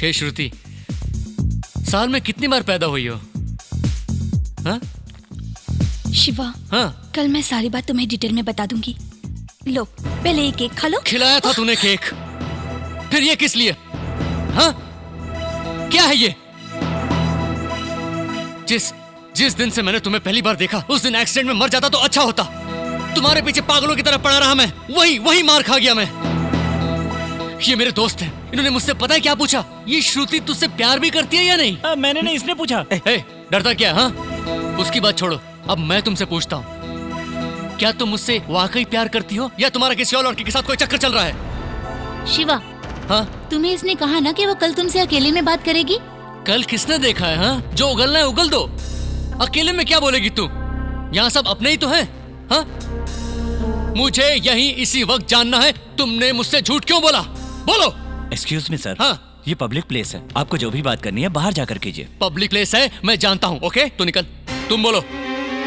हे श्रुति, साल में कितनी बार पैदा हुई हो? हाँ? शिवा, हाँ? कल मैं सारी बात तुम्हें डिटेल में बता दूंगी। लो, पहले ये केक खा लो। खिलाया था तूने केक, फिर ये किस लिए? हाँ? क्या है ये? जिस दिन से मैंने तुम्हें पहली बार देखा, उस दिन एक्सीडेंट में मर जाता तो अच्छा होता। तुम्हारे पीछे पागलों की तरह पड़ा रहा मैं, वही मार खा गया मैं। ये मेरे दोस्त हैं, इन्होंने मुझसे पता है क्या पूछा, ये श्रुति तुझसे प्यार भी करती है या नहीं? मैंने नहीं, इसने पूछा। डरता क्या? हाँ, उसकी बात छोड़ो, अब मैं तुमसे पूछता हूँ, क्या तुम मुझसे वाकई प्यार करती हो या तुम्हारा किसी और लड़के के साथ कोई चक्कर चल रहा है? शिवा, हाँ? तुम्हें इसने कहा ना कि वो कल तुमसे अकेले में बात करेगी? कल किसने देखा है? हाँ, जो उगलना है उगल दो, अकेले में क्या बोलेगी तू? यहाँ सब अपने ही तो हैं। हाँ? मुझे यही इसी वक्त जानना है, तुमने मुझसे झूठ क्यों बोला? बोलो। Excuse me sir. हाँ? ये पब्लिक प्लेस है, आपको जो भी बात करनी है बाहर जाकर कीजिए। पब्लिक प्लेस है, मैं जानता हूँ। ओके, तू निकल। तुम बोलो,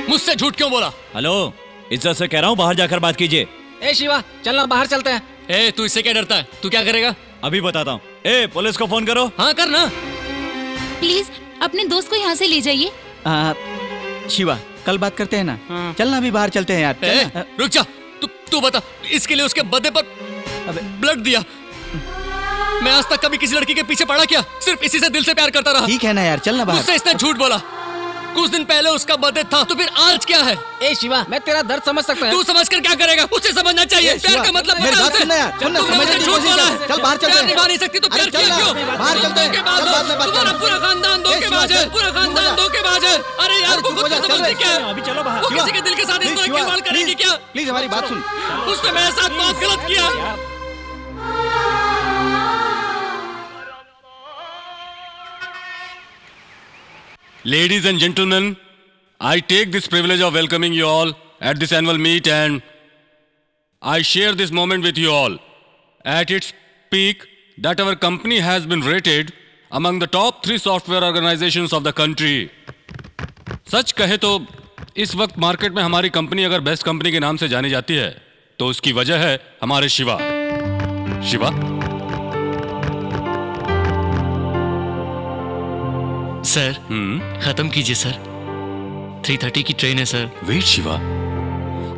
मुझसे झूठ क्यों बोला? हेलो, इज्जत से कह रहा हूँ बाहर जाकर बात कीजिए। ए शिवा, चलना बाहर चलते हैं। ए, तू इससे क्या डरता है? तू क्या करेगा? अभी बताता हूँ। ए, पुलिस को फोन करो। हाँ, करना। प्लीज अपने दोस्त को यहाँ से ले जाइए। शिवा, कल बात करते हैं ना। चलना अभी बाहर चलते हैं यार। ए, रुक जा। तू बता, इसके लिए उसके बर्थडे पर ब्लड दिया। मैं आज तक कभी किसी लड़की के पीछे पड़ा क्या? सिर्फ इसी से दिल से प्यार करता रहा। ठीक है ना यार, चलना बाहर। मुझसे इसने झूठ बोला। कुछ दिन पहले उसका बर्थडे था, तो फिर आज क्या है? ए शिवा, मैं तेरा दर्द समझ सकता हूँ। तू समझ कर क्या करेगा? उसे समझना चाहिए। प्यार का मतलब मेरी बात सुनना यार, सुनना, समझने की झूठ कोशिश बोला कर। है। चल बाहर चलते प्यार हैं। निभा नहीं सकती तो प्यार किया क्यों? बाहर चलते हैं। धोखेबाज चल, बाद में हो। बात तुम्हारा करेंगे। पूरा खानदान धोखेबाज है। पूरा खानदान धोखेबाज है। अरे यार, वो खुद को समझती क्या है? अभी चलो बाहर। वो किसी के दिल के साथ इस तरह खिलवाड़ करेगी क्या? प्लीज हमारी बात सुन। उसने मेरे साथ बहुत गलत किया। Ladies and gentlemen, I take this privilege of welcoming you all at this annual meet, and I share this moment with you all. At its peak, that our company has been rated among the top 3 software organizations of the country. सच कहे तो इस वक्त market में हमारी company अगर best company के नाम से जानी जाती है तो उसकी वजह है हमारे शिवा। शिवा? सर, खत्म कीजिए सर। 3:30 की ट्रेन है सर। वेट शिवा,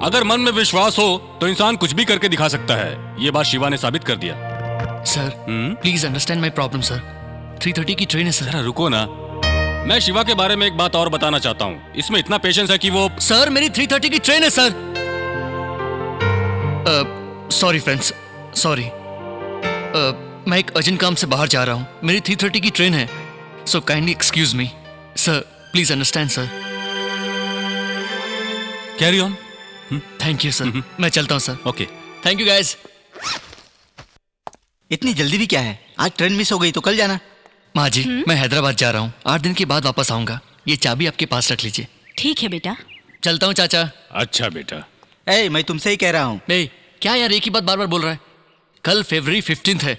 अगर मन में विश्वास हो तो इंसान कुछ भी करके दिखा सकता है। ये बात शिवा ने साबित कर दिया। Sir, please understand my problem sir. 3:30 की ट्रेन है सर। जरा रुको ना, मैं शिवा के बारे में एक बात और बताना चाहता हूँ। इसमें इतना पेशेंस है कि वो सर, मेरी 3:30 की ट्रेन है सर। Sorry friends, sorry. मैं एक अर्जेंट काम से बाहर जा रहा हूँ। मेरी 3:30 की ट्रेन है, so kindly excuse me sir. Please understand sir. Carry on. Thank you sir. मैं चलता हूँ sir. Okay, thank you guys. इतनी जल्दी भी क्या है? आज ट्रेन मिस हो गई तो कल जाना। माँ जी, मैं हैदराबाद जा रहा हूँ। 8 दिन के बाद वापस आऊंगा। ये चाबी आपके पास रख लीजिए। ठीक है बेटा। चलता हूँ चाचा। अच्छा बेटा। ए, मैं तुमसे ही कह रहा हूँ। नहीं, क्या यार एक ही बात बार बार बोल रहा है? कल फरवरी 15 है।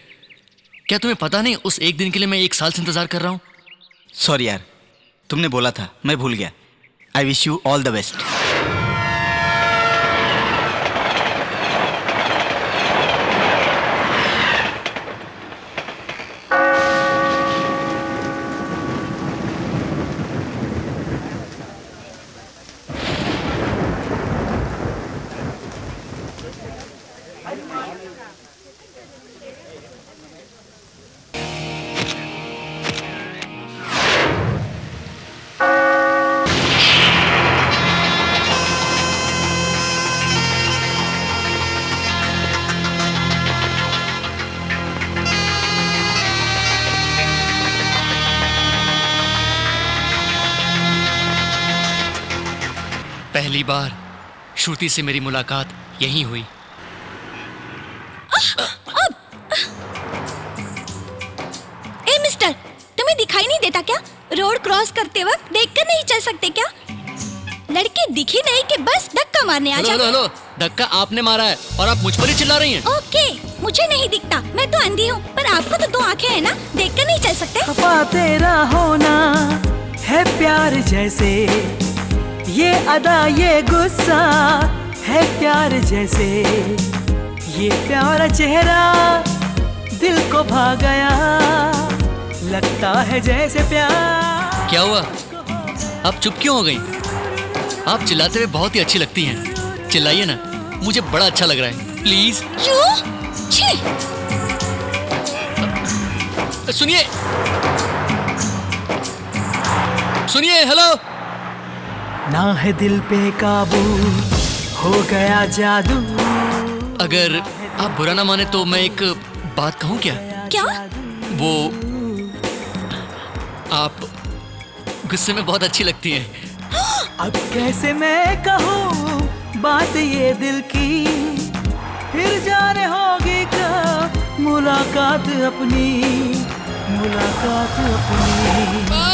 क्या तुम्हें पता नहीं, उस एक दिन के लिए मैं 1 साल से इंतजार कर रहा हूँ। सॉरी यार, तुमने बोला था, मैं भूल गया। I wish you all the best. पहली बार श्रुति से मेरी मुलाकात यहीं हुई। ए मिस्टर, तुम्हें दिखाई नहीं देता क्या? रोड क्रॉस करते वक्त देखकर नहीं चल सकते क्या? लड़के दिखी नहीं कि बस धक्का मारने आ हेलो जाते। हेलो, धक्का आपने मारा है और आप मुझ पर ही चिल्ला रही हैं। ओके, मुझे नहीं दिखता, मैं तो अंधी हूँ, पर आपको तो 2 आंखें हैं ना, देखकर नहीं चल सकते? खफा तेरा होना है प्यार जैसे, ये अदा ये गुस्सा है प्यार जैसे, ये प्यारा चेहरा दिल को भा गया, लगता है जैसे प्यार। क्या हुआ? आप चुप क्यों हो गई? आप चिल्लाते हुए बहुत ही अच्छी लगती हैं। चिल्लाइए ना, मुझे बड़ा अच्छा लग रहा है। प्लीज। छी! सुनिए, सुनिए, हेलो। ना है दिल पे काबू, हो गया जादू। अगर आप बुरा ना माने तो मैं एक बात कहूँ क्या? क्या? वो आप गुस्से में बहुत अच्छी लगती हैं। अब कैसे मैं कहूँ बात ये दिल की, फिर जाने होगी कब मुलाकात अपनी, मुलाकात अपनी।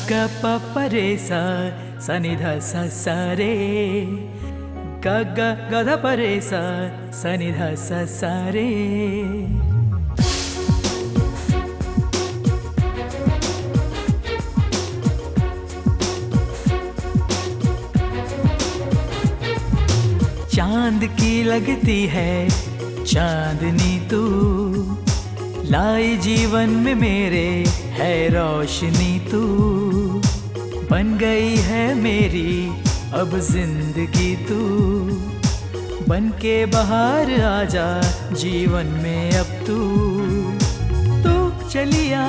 ग प प रे सा सा नि ध सा सा रे, ग ग ग ध प रे सा सा नि ध सा सा रे। चांद की लगती है चांदनी तू, लाई जीवन में मेरे है रोशनी तू। बन गई है मेरी अब जिंदगी तू, बन के बाहर आजा जीवन में अब तू। तू चलिया,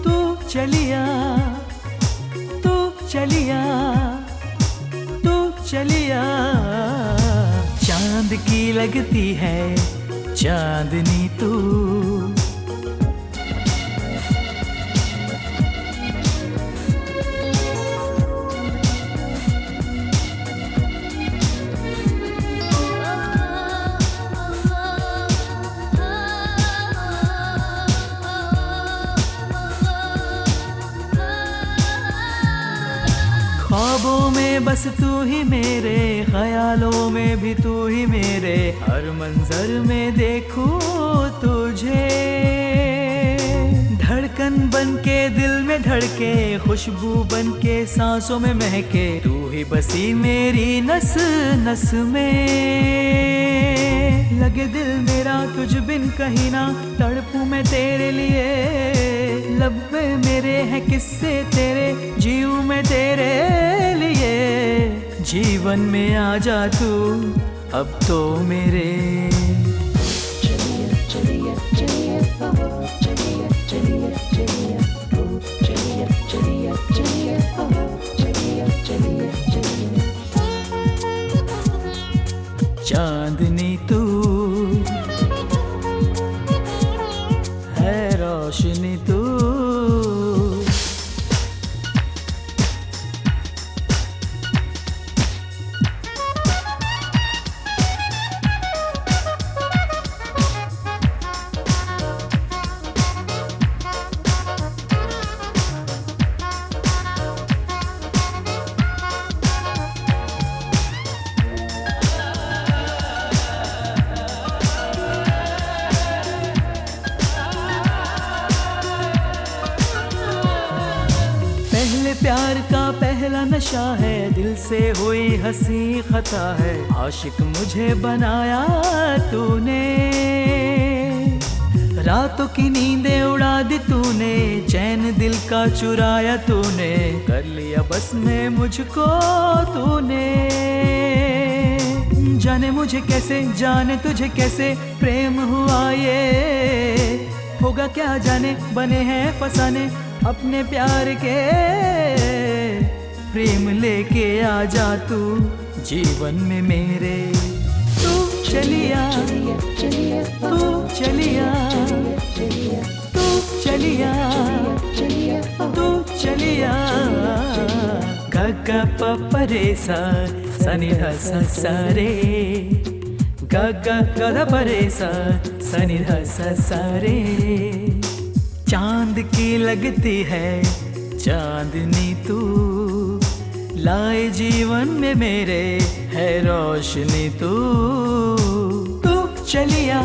तू चलिया, तू चलिया, तू चलिया। चांद की लगती है चांदनी तू। ख्वाबों में बस तू ही मेरे, ख्यालों में भी तू ही मेरे, हर मंजर में देखूं तुझे। धड़कन बन के दिल में धड़के, खुशबू बन के सांसों में महके, तू ही बसी मेरी नस नस में। लगे दिल मेरा तुझ बिन कहीं ना, तड़पूं मैं तेरे लिए। लब में मेरे हैं किस्से तेरे, जीऊं मैं तेरे लिए। जीवन में आ जा तू अब तो मेरे। चांदनी तू है रोशनी तू। प्यार का पहला नशा है, दिल से हुई हंसी खता है। आशिक मुझे बनाया तूने, रातों की नींदें उड़ा दी तूने, चैन दिल का चुराया तूने, कर लिया बस में मुझको तूने। जाने मुझे कैसे, जाने तुझे कैसे प्रेम हुआ ये, होगा क्या जाने, बने हैं फसाने अपने प्यार के। प्रेम लेके आ जा तू जीवन में मेरे। तू चलिया, तू चलिया, तू चलिया, तू चलिया। ग ग प प रे सा सा नि ध सा सा रे, ग ग ग ध प रे सा सा नि ध सा सा रे। चांद की लगती है चांदनी तू, लाए जीवन में मेरे है रोशनी तू चलिया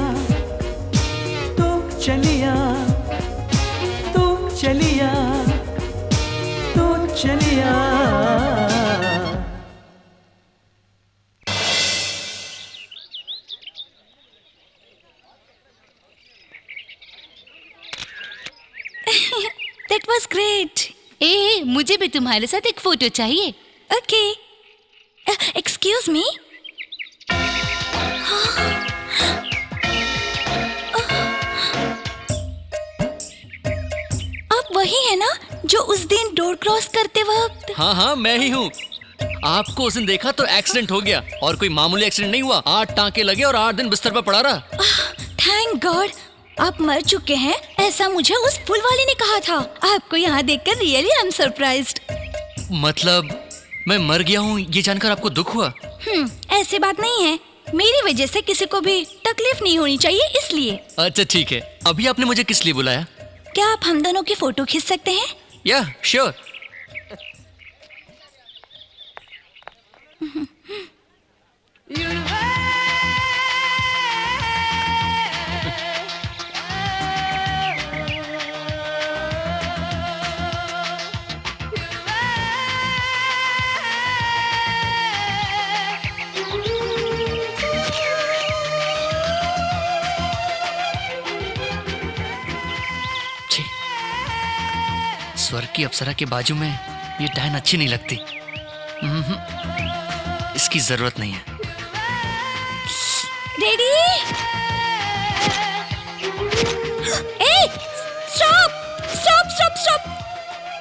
तू चलिया तू चलिया तू चलिया। That was great. ए मुझे भी तुम्हारे साथ एक फोटो चाहिए। Okay. Excuse me. आप वही है ना जो उस दिन डोर क्रॉस करते वक्त? हाँ हाँ मैं ही हूँ। आपको उस दिन देखा तो एक्सीडेंट हो गया, और कोई मामूली एक्सीडेंट नहीं हुआ। 8 टांके लगे और 8 दिन बिस्तर पर पड़ा रहा। थैंक गॉड आप मर चुके हैं, ऐसा मुझे उस फूल वाले ने कहा था। आपको यहाँ देखकर रियली आई एम सरप्राइज्ड। मतलब मैं मर गया हूँ ये जानकर आपको दुख हुआ? ऐसी बात नहीं है, मेरी वजह से किसी को भी तकलीफ नहीं होनी चाहिए इसलिए। अच्छा ठीक है, अभी आपने मुझे किस लिए बुलाया? क्या आप हम दोनों की फोटो खींच सकते हैं? या श्योर। स्वर्ग की अप्सरा के बाजू में ये डायन अच्छी नहीं लगती। इसकी जरूरत नहीं है। रेडी? ए, स्टॉप स्टॉप स्टॉप स्टॉप!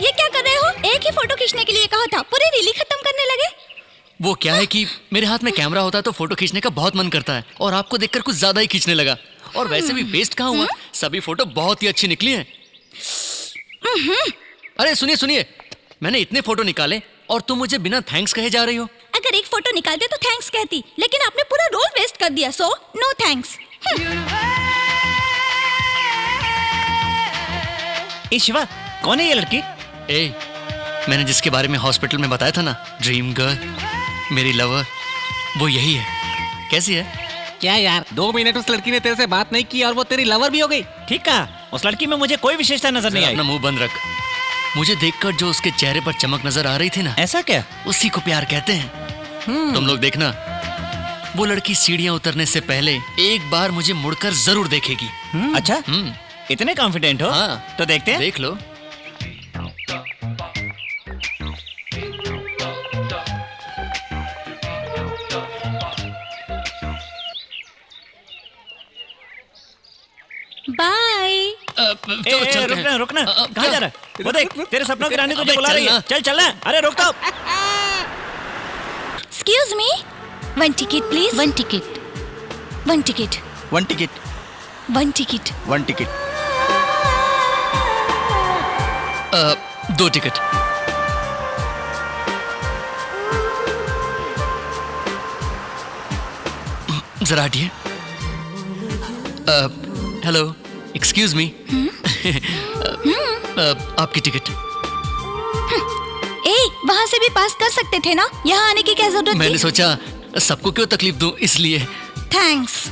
ये क्या कर रहे हो? एक ही फोटो खींचने के लिए कहा था, पूरी रील खत्म करने लगे। वो क्या है कि मेरे हाथ में कैमरा होता है तो फोटो खींचने का बहुत मन करता है, और आपको देखकर कुछ ज्यादा ही खींचने लगा। और वैसे भी वेस्ट कहाँ हुआ, सभी फोटो बहुत ही अच्छी निकली हैं। अरे सुनिए सुनिए, मैंने इतने फोटो निकाले और तुम मुझे बिना थैंक्स कहे जा रही हो। अगर एक फोटो निकालते तो थैंक्स कहती, लेकिन आपने पूरा रोल वेस्ट कर दिया, सो नो थैंक्स। ए शिवा, कौन है ये लड़की? ए, मैंने जिसके बारे में हॉस्पिटल में बताया था ना, ड्रीम गर्ल, मेरी लवर, वो यही है। कैसी है? क्या यार, 2 मिनट उस लड़की ने तेरे से बात नहीं की और वो तेरी लवर भी हो गई? ठीक कहा, उस लड़की में मुझे कोई विशेषता नजर नहीं आई। अपना मुंह बंद रख। मुझे देखकर जो उसके चेहरे पर चमक नजर आ रही थी ना, ऐसा क्या? उसी को प्यार कहते हैं। तुम लोग देखना, वो लड़की सीढ़ियां उतरने से पहले एक बार मुझे मुड़कर जरूर देखेगी। अच्छा, इतने कॉन्फिडेंट हो? हाँ, तो देखते हैं। देख लो। बाय। रुकना रुकना, कहाँ जा रहा है? वो देख, तेरे सपनों की रानी तुझे बुला रही है। चल चलना। अरे रुक तो। Excuse me, 1 ticket please. 1 ticket. 1 ticket. 1 ticket. 1 ticket. 1 ticket. 2 ticket. जरा हटिए। Hello, excuse me. आपकी टिकट। ए, वहाँ से भी पास कर सकते थे ना, यहाँ आने की क्या जरूरत मैंने थी? सोचा सबको क्यों तकलीफ दूं, इसलिए। थैंक्स।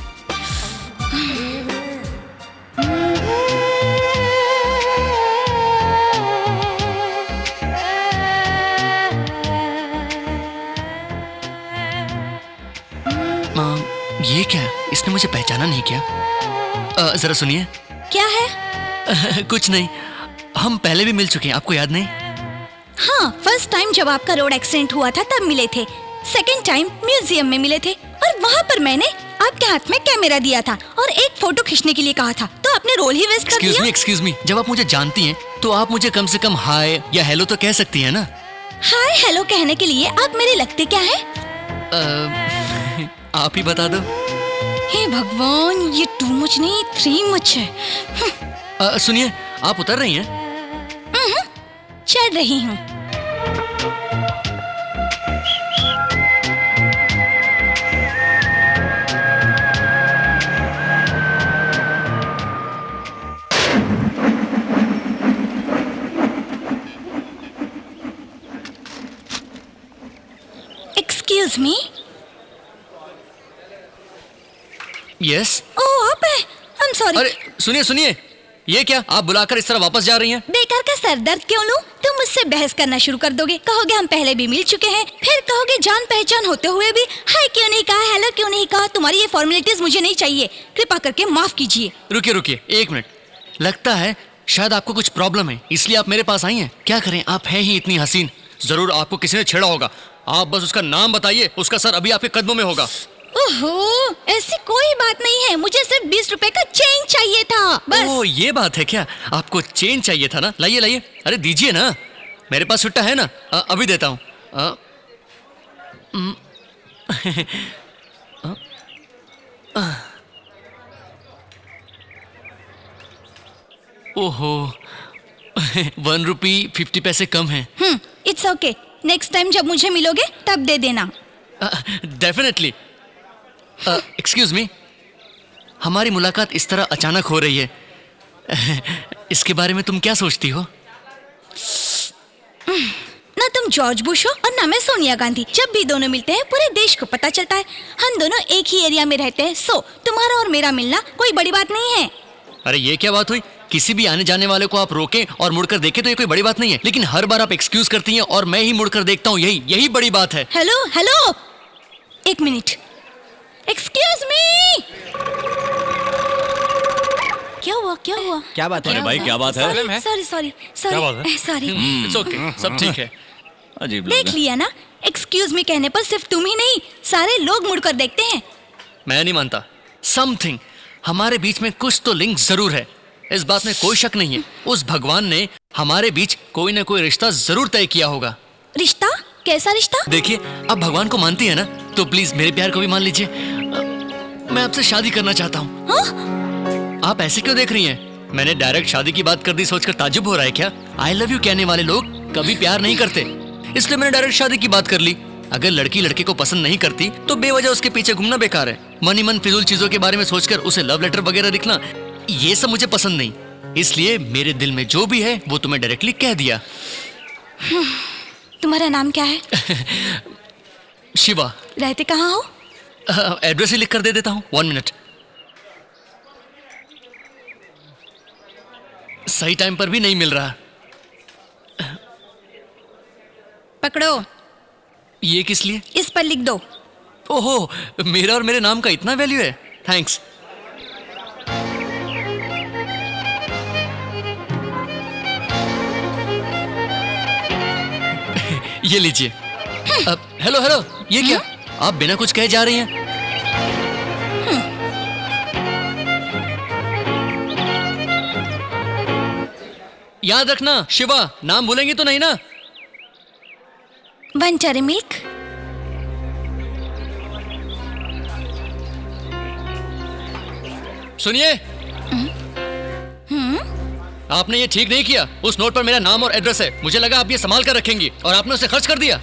ये क्या? इसने मुझे पहचाना नहीं क्या? जरा सुनिए। क्या है? कुछ नहीं, हम पहले भी मिल चुके हैं, आपको याद नहीं? हाँ, फर्स्ट टाइम जब आपका रोड एक्सीडेंट हुआ था तब मिले थे, सेकंड टाइम म्यूजियम में मिले थे, और वहाँ पर मैंने आपके हाथ में कैमरा दिया था और एक फोटो खींचने के लिए कहा था, तो आपने रोल ही वेस्ट कर दिया। एक्सक्यूज मी, जब आप मुझे जानती हैं तो आप मुझे कम से कम हाय या हेलो तो कह सकती हैं ना? हाय हेलो कहने के लिए आप मेरे लगते क्या है? आप ही बता दो। हे भगवान, ये 2 मच नहीं 3 मच है। सुनिए, आप उतर रही हैं? चढ़ रही हूँ। Excuse me. यस। ओह आप है, आई एम सॉरी। अरे सुनिए सुनिए, ये क्या आप बुलाकर इस तरह वापस जा रही हैं? बेकार का सर दर्द क्यों लूं? तुम मुझसे बहस करना शुरू कर दोगे, कहोगे हम पहले भी मिल चुके हैं, फिर कहोगे जान पहचान होते हुए भी हाय क्यों नहीं कहा, हेलो क्यों नहीं कहा। तुम्हारी ये फॉर्मेलिटीज मुझे नहीं चाहिए, कृपा करके माफ कीजिए। रुकिए रुकिए एक मिनट, लगता है शायद आपको कुछ प्रॉब्लम है, इसलिए आप मेरे पास आई हैं। क्या करें, आप हैं ही इतनी हसीन, जरूर आपको किसी ने छेड़ा होगा। आप बस उसका नाम बताइए, उसका सर अभी आपके कदमों में होगा। ओहो, ऐसी कोई बात नहीं है, मुझे सिर्फ 20 रुपए का चेंज चाहिए था बस। ओह ये बात है क्या, आपको चेंज चाहिए था ना? लाइए लाइए, अरे दीजिए ना, मेरे पास छुट्टा है ना, अभी देता हूँ। ओहो 1 रुपी 50 पैसे कम है। इट्स ओके, नेक्स्ट टाइम जब मुझे मिलोगे तब दे देना। डेफिनेटली। एक्सक्यूज मी, हमारी मुलाकात इस तरह अचानक हो रही है, इसके बारे में तुम क्या सोचती हो? ना तुम जॉर्ज बुश हो और ना मैं सोनिया गांधी। जब भी दोनों मिलते हैं पूरे देश को पता चलता है। हम दोनों एक ही एरिया में रहते हैं, सो तुम्हारा और मेरा मिलना कोई बड़ी बात नहीं है। अरे ये क्या बात हुई, किसी भी आने जाने वाले को आप रोकें और मुड़कर देखें तो ये कोई बड़ी बात नहीं है, लेकिन हर बार आप एक्सक्यूज करती हैं और मैं ही मुड़कर देखता हूँ, यही बड़ी बात है। हेलो हेलो, एक मिनट, एक्सक्यूज मी। क्या हुआ क्या हुआ? क्या बात है? अरे भाई क्या बात है? सॉरी सॉरी क्या बात सॉरी है? सॉरी। इट्स ओके, सब ठीक है। अजीब लोग देख हैं। लिया ना, एक्सक्यूज मी कहने पर सिर्फ तुम ही नहीं सारे लोग मुड़कर देखते हैं। मैं नहीं मानता, समथिंग हमारे बीच में कुछ तो लिंक जरूर है, इस बात में कोई शक नहीं है। उस भगवान ने हमारे बीच कोई ना कोई रिश्ता जरूर तय किया होगा। रिश्ता? कैसा रिश्ता? देखिए, आप भगवान को मानती है ना, तो प्लीज मेरे प्यार को भी मान लीजिए। मैं आपसे शादी करना चाहता हूँ। हाँ? आप ऐसे क्यों देख रही हैं? मैंने डायरेक्ट शादी की बात कर दी सोचकर ताज्जुब हो रहा है क्या? आई लव यू कहने वाले लोग कभी प्यार नहीं करते, इसलिए मैंने डायरेक्ट शादी की बात कर ली। अगर लड़की लड़के को पसंद नहीं करती तो बेवजह उसके पीछे घूमना बेकार है। मन ही मन फिजूल चीजों के बारे में सोचकर उसे लव लेटर वगैरह लिखना, ये सब मुझे पसंद नहीं। इसलिए मेरे दिल में जो भी है वो तुम्हें डायरेक्टली कह दिया। तुम्हारा नाम क्या है? शिवा। रहते कहाँ हो? एड्रेस ही लिख कर दे देता हूँ, 1 मिनट। सही टाइम पर भी नहीं मिल रहा। पकड़ो, ये किस लिए? इस पर लिख दो। ओहो, मेरा और मेरे नाम का इतना वैल्यू है, थैंक्स। ये लीजिए। हेलो हेलो, ये क्या? आप बिना कुछ कहे जा रही हैं? याद रखना शिवा, नाम भूलेंगी तो नहीं ना? Buncher milk. सुनिए, आपने ये ठीक नहीं किया। उस नोट पर मेरा नाम और एड्रेस है, मुझे लगा आप ये संभाल कर रखेंगी और आपने उसे खर्च कर दिया।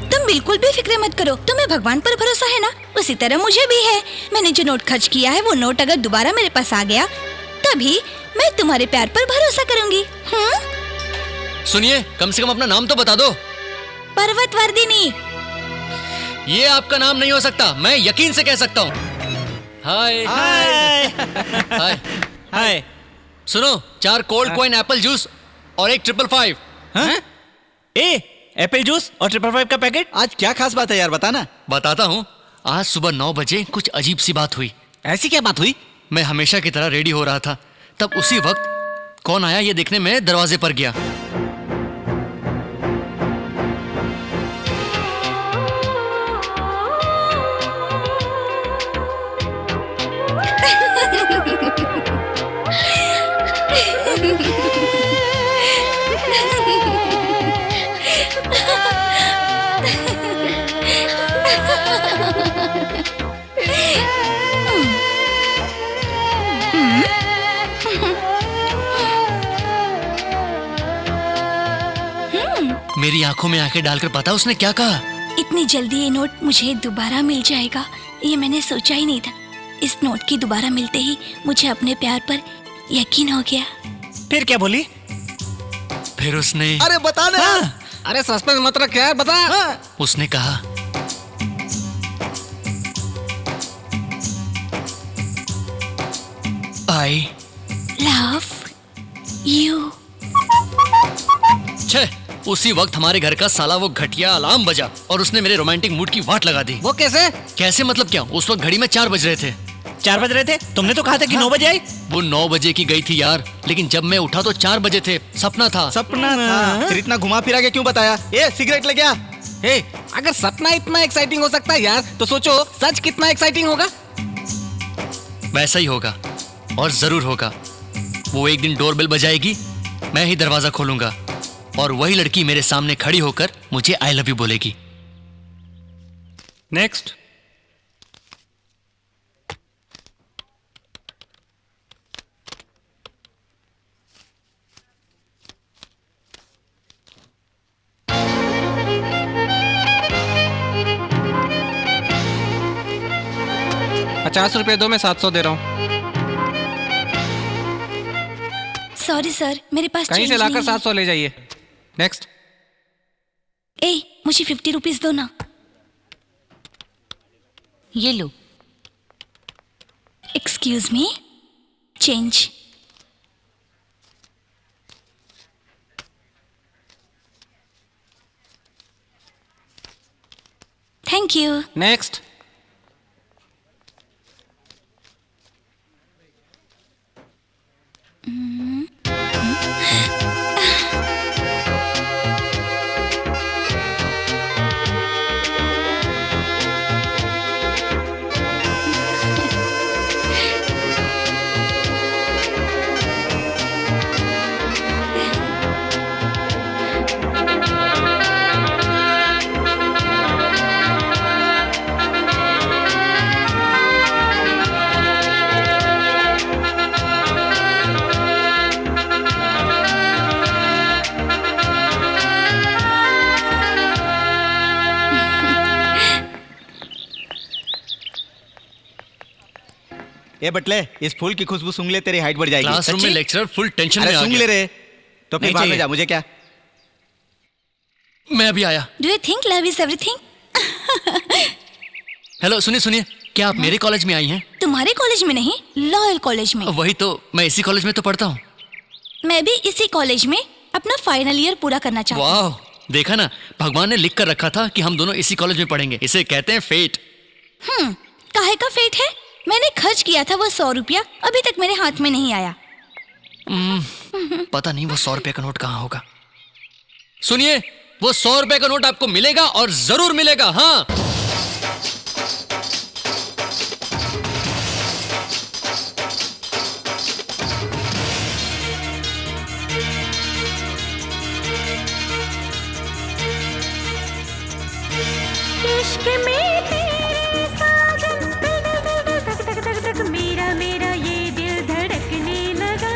तुम बिल्कुल भी फिक्र मत करो, तुम्हें भगवान पर भरोसा है ना, उसी तरह मुझे भी है। मैंने जो नोट खर्च किया है वो नोट अगर दोबारा मेरे पास आ गया तभी मैं तुम्हारे प्यार पर भरोसा करूंगी। सुनिए, कम से कम अपना नाम तो बता दो। पर्वतवर्धिनी। ये आपका नाम नहीं हो सकता, मैं यकीन से कह सकता हूँ। हाय हाय हाय। हाय। सुनो, 4 कोल्ड कॉइन एप्पल जूस और 1 555। हाँ? ए, एप्पल जूस और 555 का पैकेट। आज क्या खास बात है यार, बताना। बताता हूँ। आज सुबह 9 बजे कुछ अजीब सी बात हुई। ऐसी क्या बात हुई? मैं हमेशा की तरह रेडी हो रहा था, तब उसी वक्त कौन आया ये देखने मैं दरवाजे पर गया। मेरी आंखों में आंखें डालकर पता उसने क्या कहा? इतनी जल्दी ये नोट मुझे दोबारा मिल जाएगा, ये मैंने सोचा ही नहीं था। इस नोट की दोबारा मिलते ही मुझे अपने प्यार पर यकीन हो गया। फिर क्या बोली? फिर उसने अरे बता ना। अरे सस्पेंस मत रख यार, बता। उसने कहा आई लव यू। छे, उसी वक्त हमारे घर का साला वो घटिया अलार्म बजा और उसने मेरे रोमांटिक मूड की वाट लगा दी। वो कैसे? कैसे मतलब क्या? उस वक्त घड़ी में 4 बज रहे थे। 4 बज रहे थे? तुमने तो कहा था कि 9 बजे आई। वो 9 बजे की गई थी यार, लेकिन जब मैं उठा तो 4 बजे थे। सपना था। सपना था। फिर इतना घुमा फिरा के क्यों बताया? ए सिगरेट ले गया। ए, अगर सपना इतना एक्साइटिंग हो सकता है यार, तो सोचो सच कितना एक्साइटिंग होगा। वैसा ही होगा और जरूर होगा। वो एक दिन डोरबेल बजाएगी, मैं ही दरवाजा खोलूंगा और वही लड़की मेरे सामने खड़ी होकर मुझे आई लव यू बोलेगी। नेक्स्ट। ₹50 दो, मैं 700 दे रहा हूँ। सॉरी सर, मेरे पास कहीं change से लाकर नहीं है। 700 ले जाइए। नेक्स्ट। ए, मुझे 50 रुपीज दो ना। ये लो। Excuse me, change. Thank you. Next. ए बटले, इस फूल की खुशबू सूंघ ले, तेरी हाइट बढ़ जाएगी। क्लासरूम में सच्ची? लेक्चरर फुल टेंशन अरे में आ सूंघ ले गया। रे। तो अपने नहीं बाहर में चाहिए। जा, मुझे क्या। मैं अभी आया। Do you think love is everything? Hello, सुनिए सुनिए, क्या आप मेरे कॉलेज में आई हैं? तुम्हारे कॉलेज में नहीं, लॉयल कॉलेज में। वही तो, मैं इसी कॉलेज में तो पढ़ता हूँ। मैं भी इसी कॉलेज में अपना फाइनल ईयर पूरा करना चाहती हूँ। वाह, देखा ना, भगवान ने लिख कर रखा था कि हम दोनों इसी कॉलेज में पढ़ेंगे। इसे कहते हैं फेट। काहे का फेट है? मैंने खर्च किया था वो 100 रुपया, अभी तक मेरे हाथ में नहीं आया। पता नहीं वो 100 रुपए का नोट कहाँ होगा। सुनिए, वो 100 रुपए का नोट आपको मिलेगा और जरूर मिलेगा। हाँ, इश्क में तेरे साजन धक धक धक धक मेरा मेरा ये दिल धड़कने लगा।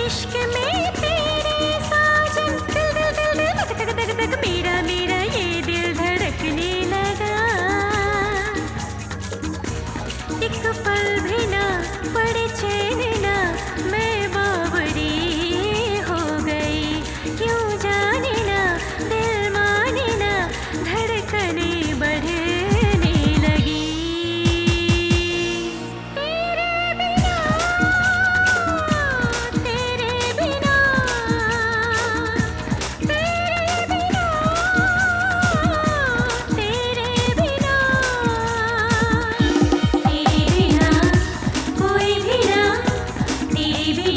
इश्क में तेरे साजन धक धक धक धक मेरा मेरा ये दिल धड़कने लगा। एक पल भी ना पड़े चैन ना, मैं बावरी हो गई। क्यों जाने ना दिल माने ना, धड़कने बढ़ने लगी। तेरे बिना, तेरे बिना, तेरे बिना, तेरे बिना, तेरे बिना कोई भी ना, तेरे बिना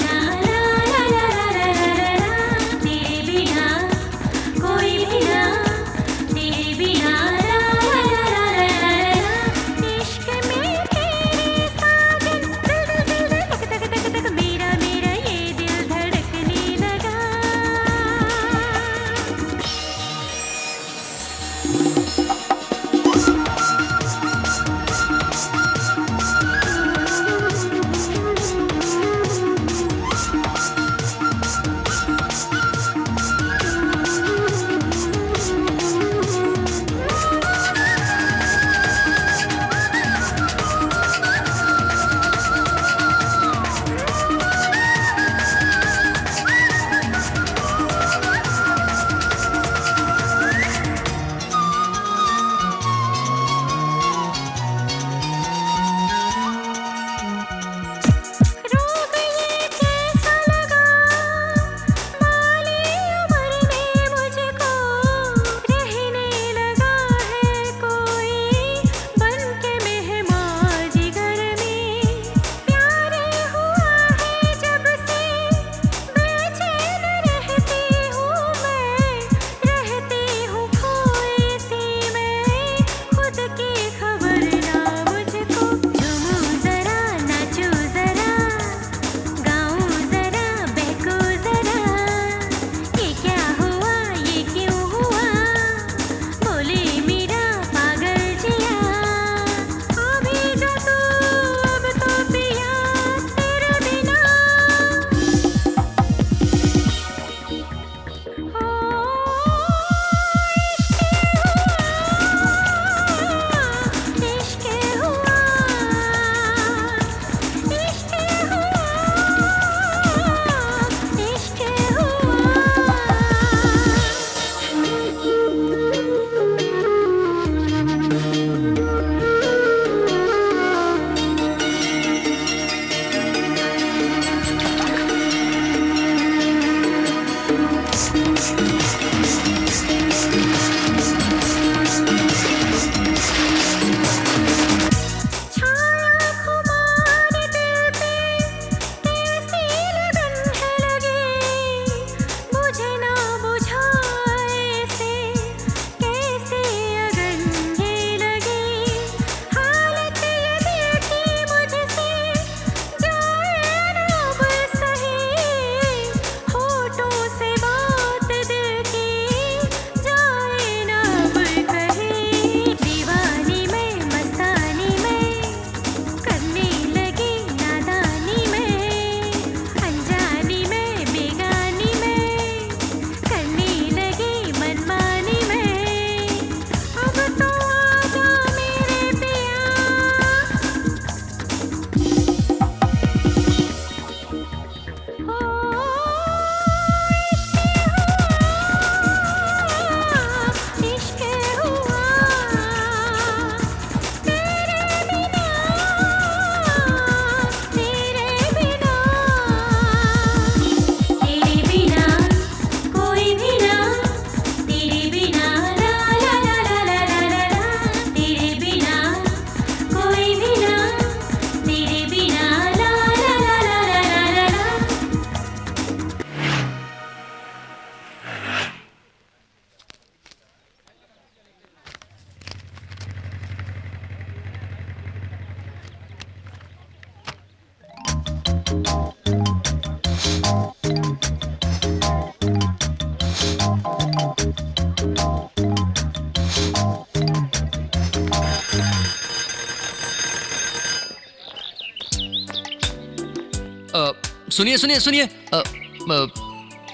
सुनिए सुनिए सुनिए,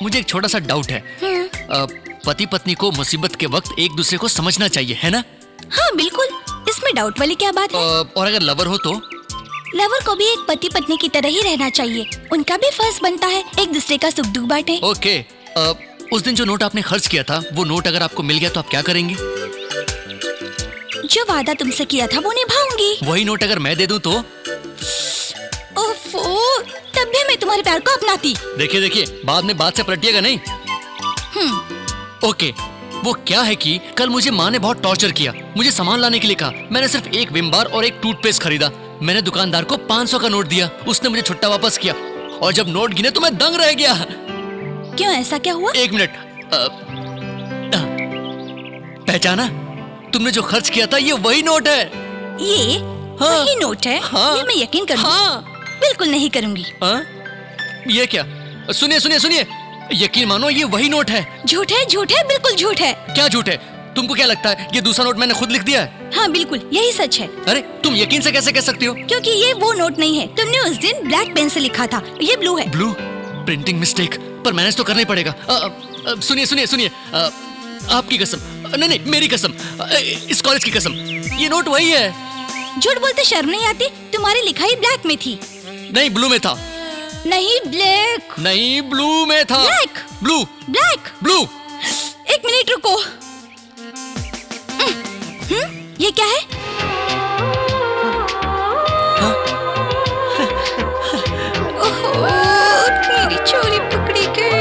मुझे एक छोटा सा डाउट है। पति पत्नी को मुसीबत के वक्त एक दूसरे को समझना चाहिए, है ना? हाँ बिल्कुल, इसमें डाउट वाली क्या बात है? और अगर लवर हो तो? लवर को भी एक पति पत्नी की तरह ही रहना चाहिए। उनका भी फर्ज बनता है एक दूसरे का सुख दुख बांटे। ओके, उस दिन जो नोट आपने खर्च किया था, वो नोट अगर आपको मिल गया तो आप क्या करेंगी? जो वादा तुमसे किया था वो निभाऊंगी। वही नोट अगर मैं दे दूं तो? ओफो, तब भी मैं तुम्हारे प्यार को अपनाती। देखिए देखिए, बाद में बात से पलटिएगा नहीं। ओके, वो क्या है कि कल मुझे माँ ने बहुत टॉर्चर किया। मुझे सामान लाने के लिए कहा। मैंने सिर्फ एक विम बार और एक टूथपेस्ट खरीदा। मैंने दुकानदार को 500 का नोट दिया। उसने मुझे छुट्टा वापस किया और जब नोट गिने तो मैं दंग रह गया। क्यों, ऐसा क्या हुआ? एक मिनट, पहचाना? तुमने जो खर्च किया था ये वही नोट है। ये वही नोट है? हाँ। ये मैं यकीन करूंगी। हाँ। बिल्कुल नहीं करूंगी। ये क्या? सुनिए सुनिए सुनिए, यकीन मानो ये वही नोट है। झूठ है, झूठ है, बिल्कुल झूठ है। क्या झूठ है? तुमको क्या लगता है ये दूसरा नोट मैंने खुद लिख दिया है? हाँ बिल्कुल, यही सच है। अरे तुम यकीन से कैसे कह सकती हो? क्योंकि ये वो नोट नहीं है। तुमने उस दिन ब्लैक पेन से लिखा था, ये ब्लू है। ब्लू? प्रिंटिंग मिस्टेक, पर मैनेज तो करना ही पड़ेगा। सुनिए सुनिए सुनिए, आपकी कसम, नहीं नहीं मेरी कसम, इस कॉलेज की कसम, ये नोट वही है। झूठ बोलते शर्म नहीं आती? तुम्हारी लिखाई ब्लैक में थी। नहीं, ब्लू में था। नहीं, ब्लैक। नहीं, ब्लू में था। ब्लैक। ब्लू। ब्लैक। ब्लू। एक मिनट रुको। ये क्या है? ओहो, मेरी चोरी पकड़ी गई।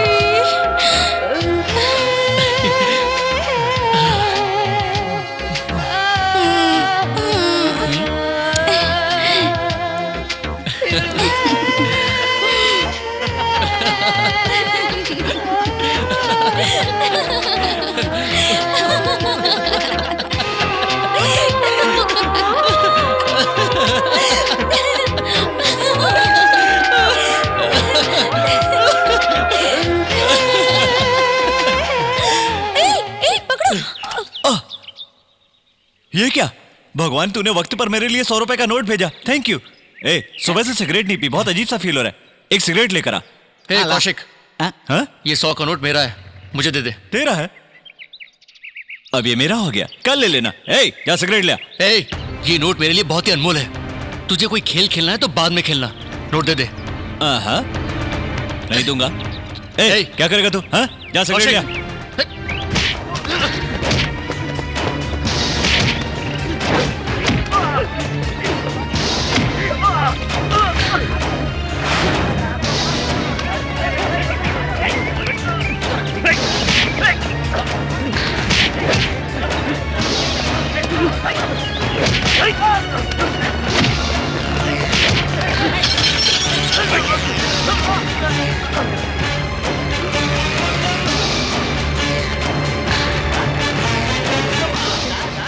ये क्या? भगवान, तूने वक्त पर मेरे लिए 100 रुपए का नोट भेजा, थैंक यू। ए, सुबह से सिगरेट नहीं पी, बहुत अजीब सा फील हो रहा है। एक सिगरेट लेकर आ। हे कौशिक, हाँ? ये 100 का नोट मेरा है, मुझे दे दे। तेरा है? अब ये मेरा हो गया, कल ले लेना। ए, जा सिगरेट ले आ। ए, ये नोट मेरे लिए बहुत ही अनमोल है। तुझे कोई खेल खेलना है तो बाद में खेलना। नोट दे दे। हाँ, नहीं दूंगा। ए, क्या करेगा तू? हाँ, जा सिगरेट ले आ।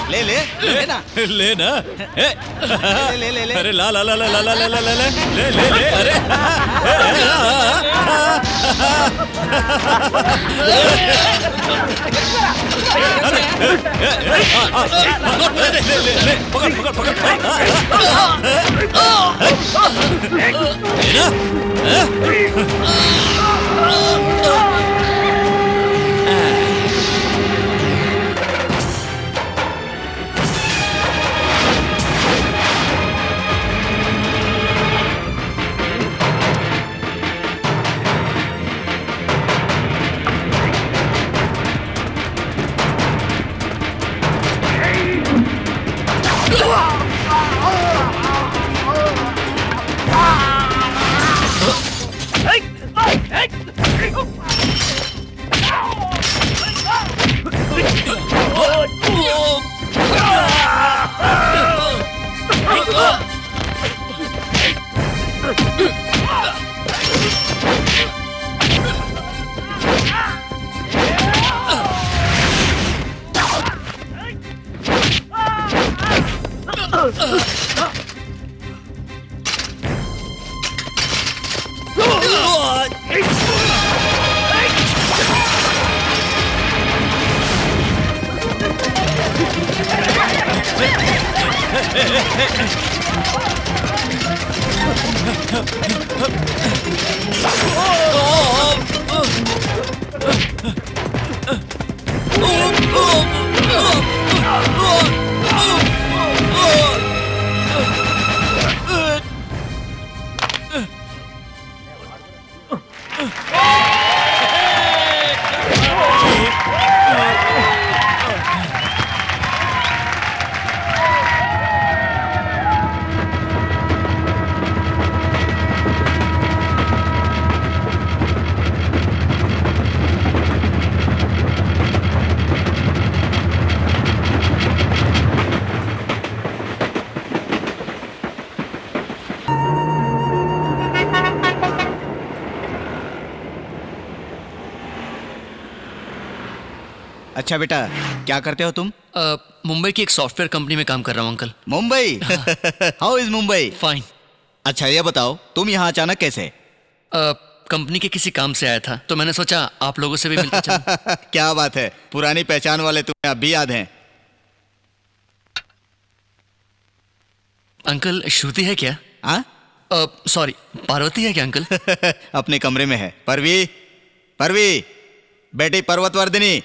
ले ले ले ना ले ना। ले ले ले अरे ला ला ला ला ला ला ला ला ला ले ले ले अरे पकड़ पकड़ पकड़ अच्छा बेटा, क्या करते हो तुम? मुंबई की एक सॉफ्टवेयर कंपनी में काम कर रहा हूँ uncle. Mumbai? How is Mumbai? Fine. अच्छा ये बताओ, तुम यहाँ अचानक कैसे? कंपनी के किसी काम से आया था तो मैंने सोचा आप लोगों से भी मिलता चलूं। क्या बात है, पुरानी पहचान वाले तुम्हें अब भी याद हैं। अंकल श्रुति है क्या? हाँ? सॉरी, पार्वती है क्या अंकल? अपने कमरे में है। परवी, परवी बेटी पर्वतवर्धिनी।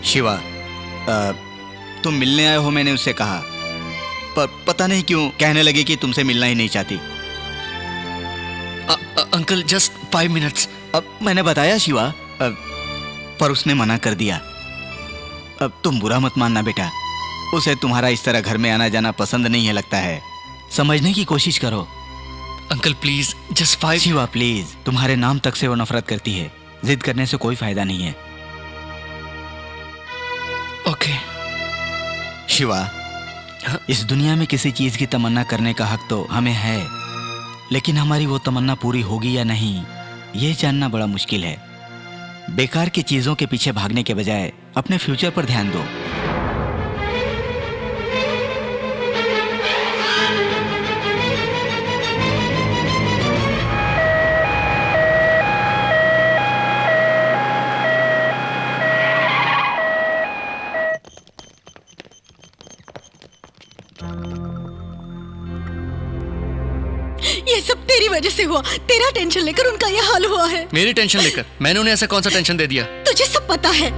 शिवा, तुम मिलने आए हो मैंने उससे कहा, पर पता नहीं क्यों कहने लगी कि तुमसे मिलना ही नहीं चाहती। Uncle just 5 minutes. अब मैंने बताया शिवा, पर उसने मना कर दिया। अब तुम बुरा मत मानना बेटा, उसे तुम्हारा इस तरह घर में आना जाना पसंद नहीं है लगता है। समझने की कोशिश करो। Uncle please just 5। Shiva please, तुम्हारे नाम तक से वो नफरत करती है। जिद करने से कोई फायदा नहीं है। ओके। शिवा, इस दुनिया में किसी चीज की तमन्ना करने का हक तो हमें है, लेकिन हमारी वो तमन्ना पूरी होगी या नहीं ये जानना बड़ा मुश्किल है। बेकार की चीजों के पीछे भागने के बजाय अपने फ्यूचर पर ध्यान दो। ये सब तेरी वजह से हुआ। तेरा टेंशन लेकर उनका ये हाल हुआ है। मेरी टेंशन लेकर? मैंने उन्हें ऐसा कौन सा टेंशन दे दिया? तुझे सब पता है।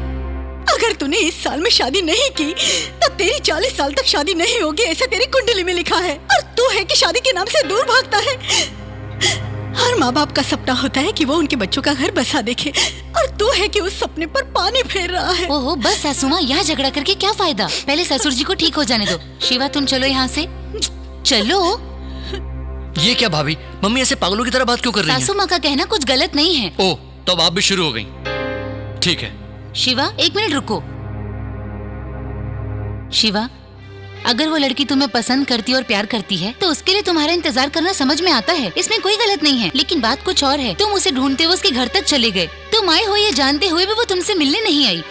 अगर तूने इस साल में शादी नहीं की तो तेरी 40 साल तक शादी नहीं होगी, ऐसा तेरी कुंडली में लिखा है। और तू है कि शादी के नाम से दूर भागता है। हर माँ बाप का सपना होता है कि वो उनके बच्चों का घर बसा देखे, और तू है कि उस सपने पर पानी फेर रहा है। ओहो बस सासू माँ, यहाँ झगड़ा करके क्या फायदा? पहले ससुर जी को ठीक हो जाने दो। शिवा तुम चलो यहाँ से, चलो। ये क्या भाभी, मम्मी ऐसे पागलों की तरह बात क्यों कर रही हैं? सासू माँ का कहना कुछ गलत नहीं है। ओह, तो अब आप भी शुरू हो गई। ठीक है। शिवा 1 मिनट रुको। शिवा, अगर वो लड़की तुम्हें पसंद करती और प्यार करती है तो उसके लिए तुम्हारा इंतजार करना समझ में आता है, इसमें कोई गलत नहीं है। लेकिन बात कुछ और है। तुम उसे ढूंढते हुए उसके घर तक चले गए। तुम आए हो ये जानते हुए भी वो तुमसे मिलने नहीं आई।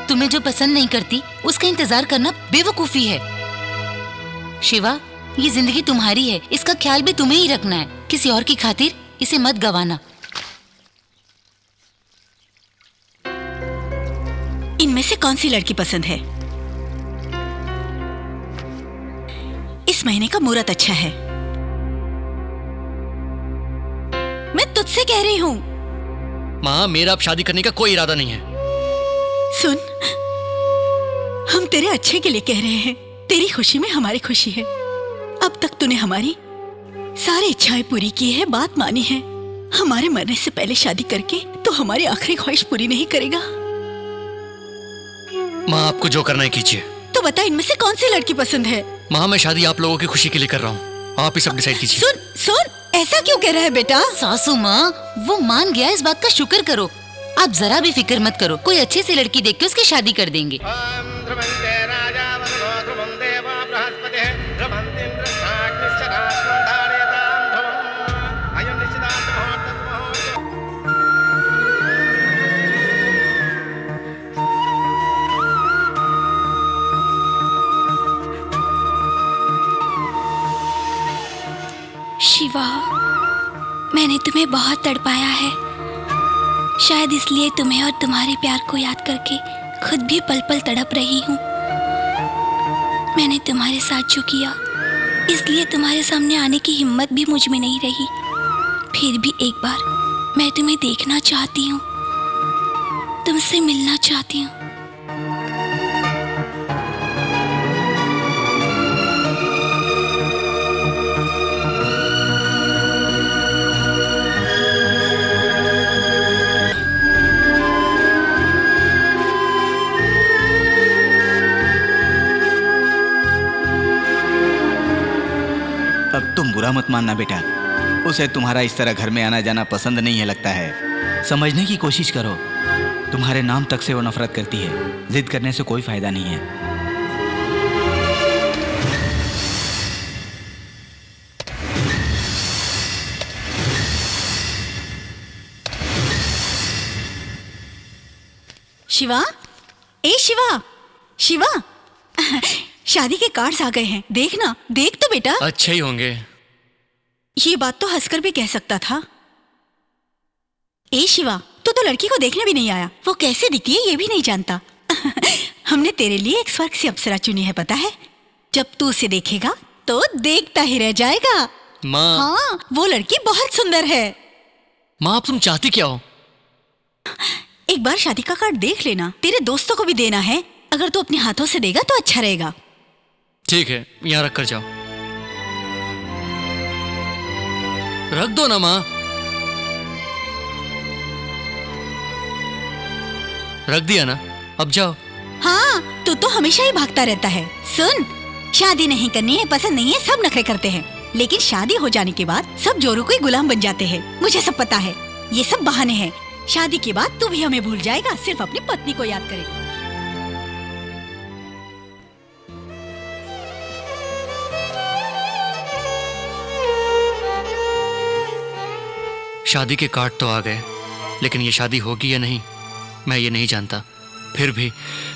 तुम्हें जो पसंद नहीं करती उसका इंतजार करना बेवकूफी है। शिवा, ये जिंदगी तुम्हारी है, इसका ख्याल भी तुम्हें ही रखना है। किसी और की खातिर इसे मत गवाना। इनमें से कौन सी लड़की पसंद है? इस महीने का मुहूर्त अच्छा है। मैं तुझसे कह रही हूँ। माँ, मेरा अब शादी करने का कोई इरादा नहीं है। सुन, हम तेरे अच्छे के लिए कह रहे हैं। तेरी खुशी में हमारी खुशी है। अब तक तूने हमारी सारी इच्छाएं पूरी की है, बात मानी है। हमारे मरने से पहले शादी करके तो हमारी आखिरी ख्वाहिश पूरी नहीं करेगा। माँ, आपको जो करना है कीजिए। तो बता, इनमें से कौन सी लड़की पसंद है? माँ, मैं शादी आप लोगों की खुशी के लिए कर रहा हूँ। आप ही सब डिसाइड कीजिए। सुन सुन, ऐसा क्यों कह रहा है बेटा? सासू माँ, वो मान गया, इस बात का शुक्र करो। आप जरा भी फिक्र मत करो, कोई अच्छी सी लड़की देख के उसकी शादी कर देंगे। ध्रुवं जय राजा वरुणो ध्रुवं देवो बृहस्पतिः ध्रुवं इन्द्रस्ताग्निश्च राष्ट्रो शिवा, मैंने तुम्हें बहुत तड़पाया है। शायद इसलिए तुम्हें और तुम्हारे प्यार को याद करके खुद भी पल पल तड़प रही हूँ। मैंने तुम्हारे साथ जो किया, इसलिए तुम्हारे सामने आने की हिम्मत भी मुझ में नहीं रही। फिर भी एक बार मैं तुम्हें देखना चाहती हूँ, तुमसे मिलना चाहती हूँ। अब तुम बुरा मत मानना बेटा, उसे तुम्हारा इस तरह घर में आना जाना पसंद नहीं है लगता है। समझने की कोशिश करो, तुम्हारे नाम तक से वो नफरत करती है। जिद करने से कोई फायदा नहीं है। शिवा, ए शिवा, शिवा, शादी के कार्ड्स आ गए हैं, देखना, देख तो बेटा। अच्छे ही होंगे। ये बात तो हंसकर भी कह सकता था। ए शिवा, तू तो लड़की को देखने भी नहीं आया, वो कैसे दिखती है ये भी नहीं जानता। हमने तेरे लिए एक स्वर्ग सी अप्सरा चुनी है, पता है? जब तू उसे देखेगा तो देखता ही रह जाएगा। माँ, हाँ, वो लड़की बहुत सुंदर है। माँ, अब तुम चाहती क्या हो? एक बार शादी का कार्ड देख लेना, तेरे दोस्तों को भी देना है। अगर तू अपने हाथों से देगा तो अच्छा रहेगा। ठीक है, यहाँ रख कर जाओ। रख दो ना माँ। रख दिया ना, अब जाओ। हाँ, तू तो हमेशा ही भागता रहता है। सुन, शादी नहीं करनी है, पसंद नहीं है, सब नखरे करते हैं, लेकिन शादी हो जाने के बाद सब जोरों को ही गुलाम बन जाते हैं। मुझे सब पता है, ये सब बहाने हैं। शादी के बाद तू भी हमें भूल जाएगा, सिर्फ अपनी पत्नी को याद करेगा। शादी के कार्ड तो आ गए, लेकिन ये शादी होगी या नहीं मैं ये नहीं जानता। फिर भी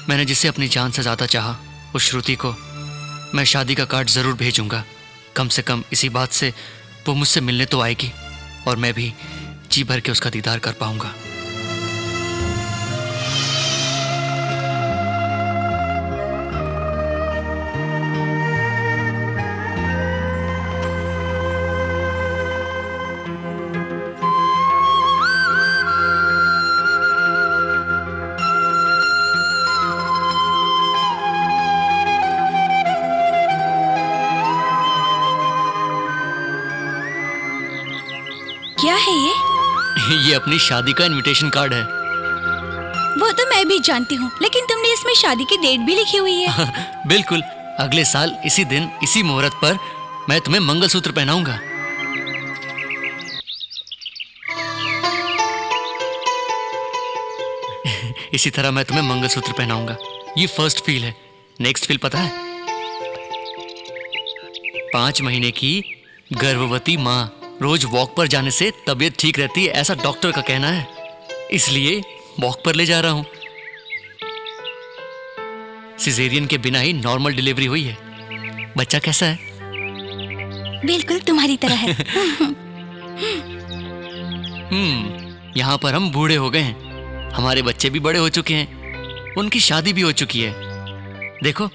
मैंने जिसे अपनी जान से ज्यादा चाहा, उस श्रुति को मैं शादी का कार्ड जरूर भेजूंगा। कम से कम इसी बात से वो मुझसे मिलने तो आएगी और मैं भी जी भर के उसका दीदार कर पाऊंगा। क्या है ये? ये अपनी शादी का इनविटेशन कार्ड है। वो तो मैं भी जानती हूँ, लेकिन तुमने इसमें शादी की डेट भी लिखी हुई है। बिल्कुल, अगले साल इसी दिन इसी मुहूर्त पर मैं तुम्हें मंगलसूत्र पहनाऊंगा। इसी तरह मैं तुम्हें मंगलसूत्र पहनाऊंगा। ये फर्स्ट फील है। नेक्स्ट फील पता है? 5 महीने की गर्भवती माँ रोज वॉक पर जाने से तबीयत ठीक रहती है, ऐसा डॉक्टर का कहना है। इसलिए वॉक पर ले जा रहा हूं। सिजेरियन के बिना ही नॉर्मल डिलीवरी हुई है। बच्चा कैसा है? बिल्कुल तुम्हारी तरह है। यहाँ पर हम बूढ़े हो गए हैं, हमारे बच्चे भी बड़े हो चुके हैं, उनकी शादी भी हो चुकी है। देखो,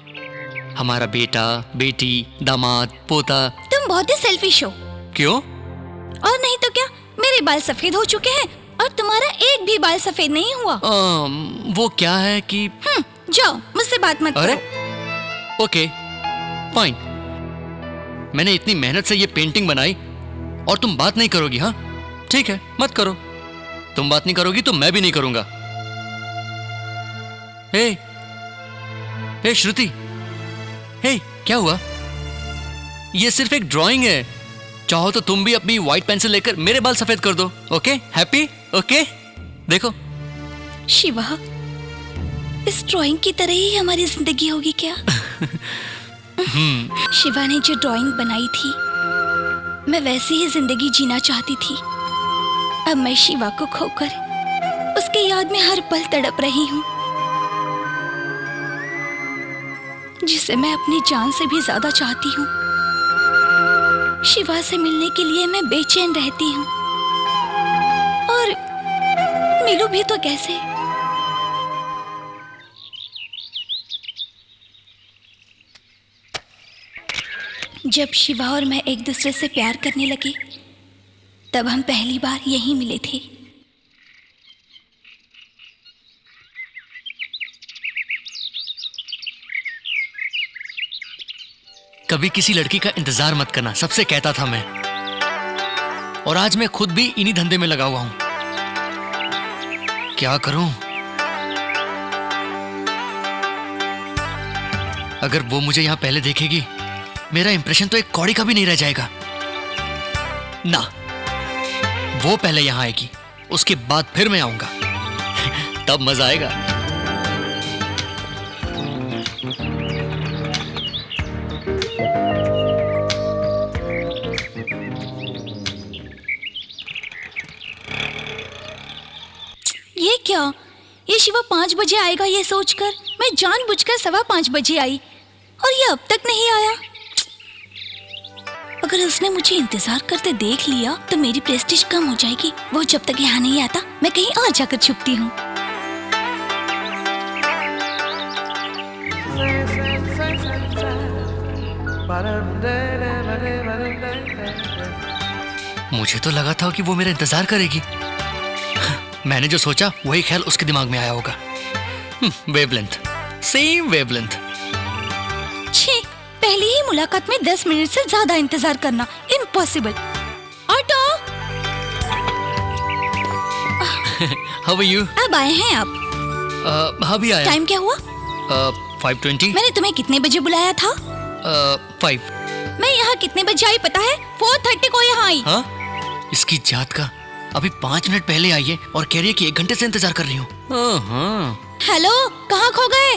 हमारा बेटा, बेटी, दामाद, पोता। तुम बहुत ही सेल्फिश हो। क्यों? और नहीं तो क्या, मेरे बाल सफेद हो चुके हैं और तुम्हारा एक भी बाल सफेद नहीं हुआ। वो क्या है कि जाओ, मुझसे बात मत अरे करो। ओके फाइन, मैंने इतनी मेहनत से ये पेंटिंग बनाई और तुम बात नहीं करोगी? हाँ ठीक है, मत करो। तुम बात नहीं करोगी तो मैं भी नहीं करूंगा। हे श्रुति, हे क्या हुआ? ये सिर्फ एक ड्राइंग है। चाहो तो तुम भी अपनी व्हाइट पेंसिल लेकर मेरे बाल सफेद कर दो। ओके? हैप्पी? ओके? देखो शिवा, इस ड्राइंग की तरह ही हमारी जिंदगी होगी क्या? शिवा ने जो ड्राइंग बनाई थी, मैं वैसी ही जिंदगी जीना चाहती थी। अब मैं शिवा को खोकर उसकी याद में हर पल तड़प रही हूँ, जिसे मैं अपनी जान से भी ज्यादा चाहती हूँ। शिवा से मिलने के लिए मैं बेचैन रहती हूँ, और मिलूं भी तो कैसे? जब शिवा और मैं एक दूसरे से प्यार करने लगे, तब हम पहली बार यहीं मिले थे। कभी किसी लड़की का इंतजार मत करना, सबसे कहता था मैं, और आज मैं खुद भी इन्हीं धंधे में लगा हुआ हूं। क्या करूं? अगर वो मुझे यहां पहले देखेगी, मेरा इंप्रेशन तो एक कौड़ी का भी नहीं रह जाएगा ना। वो पहले यहां आएगी, उसके बाद फिर मैं आऊंगा। तब मजा आएगा। ये क्या? ये शिवा 5 बजे आएगा ये सोचकर मैं जानबूझकर 5:15 बजे आई, और ये अब तक नहीं आया। अगर उसने मुझे इंतजार करते देख लिया तो मेरी प्रेस्टीज कम हो जाएगी। वो जब तक यहाँ नहीं आता, मैं कहीं और जाकर छुपती हूँ। मुझे तो लगा था कि वो मेरा इंतजार करेगी। मैंने जो सोचा वही ख्याल उसके दिमाग में आया होगा। Wavelength, same wavelength. छी, पहली ही मुलाकात में 10 मिनट से ज्यादा इंतजार करना impossible. Auto! How are you? अब आए हैं आप? हाँ भी आया। टाइम क्या हुआ? 5:20। मैंने तुम्हें कितने बजे बुलाया था? 5। मैं यहाँ कितने बजे आई पता है? 4:30 को यहाँ आई। हाँ? इसकी जात का, अभी 5 मिनट पहले आई है और कह रही है कि 1 घंटे से इंतजार कर रही हूँ। हेलो, कहाँ खो गए?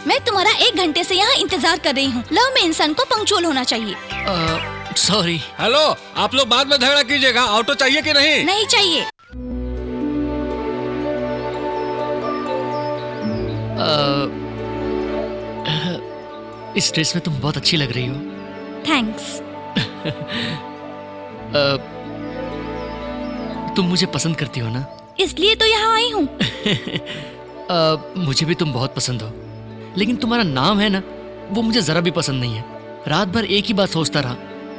मैं तुम्हारा 1 घंटे से यहाँ इंतजार कर रही हूँ। लव में इंसान को पंक्चुअल होना चाहिए। सॉरी। हेलो, आप लोग बाद में झगड़ा कीजिएगा। ऑटो चाहिए कि नहीं? नहीं चाहिए। इस ड्रेस में तुम बहुत अच्छी लग रही हो। थैंक्स। तुम मुझे पसंद करती हो ना? इसलिए तो यहाँ आई हूँ। मुझे भी तुम बहुत पसंद हो, लेकिन तुम्हारा नाम है ना, वो मुझे जरा भी पसंद नहीं है। रात भर एक ही बात सोचता रहा,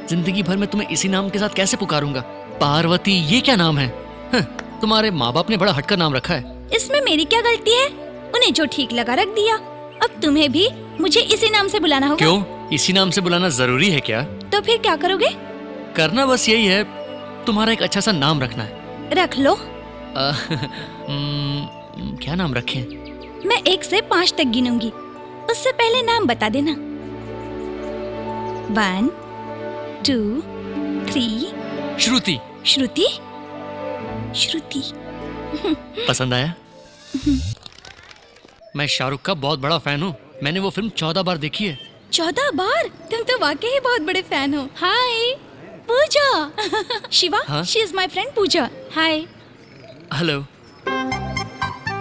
जिंदगी भर में तुम्हें इसी नाम के साथ कैसे पुकारूंगा? पार्वती, ये क्या नाम है? तुम्हारे माँ बाप ने बड़ा हटकर नाम रखा है। इसमें मेरी क्या गलती है? उन्हें जो ठीक लगा रख दिया। अब तुम्हें भी मुझे इसी नाम से बुलाना होगा। क्यों? इसी नाम से बुलाना जरूरी है क्या? तो फिर क्या करोगे? करना बस यही है, तुम्हारा एक अच्छा सा नाम रखना है। रख लो। क्या नाम रखें? मैं 1 से 5 तक गिनूंगी, उससे पहले नाम बता देना। 1 2 3। श्रुति। श्रुति? श्रुति। पसंद आया? मैं शाहरुख का बहुत बड़ा फैन हूँ। मैंने वो फिल्म 14 बार देखी है। 14 बार? तुम तो वाकई ही बहुत बड़े फैन हो। Hi Pooja. Shiva, she is my friend Pooja. Hi. Hello.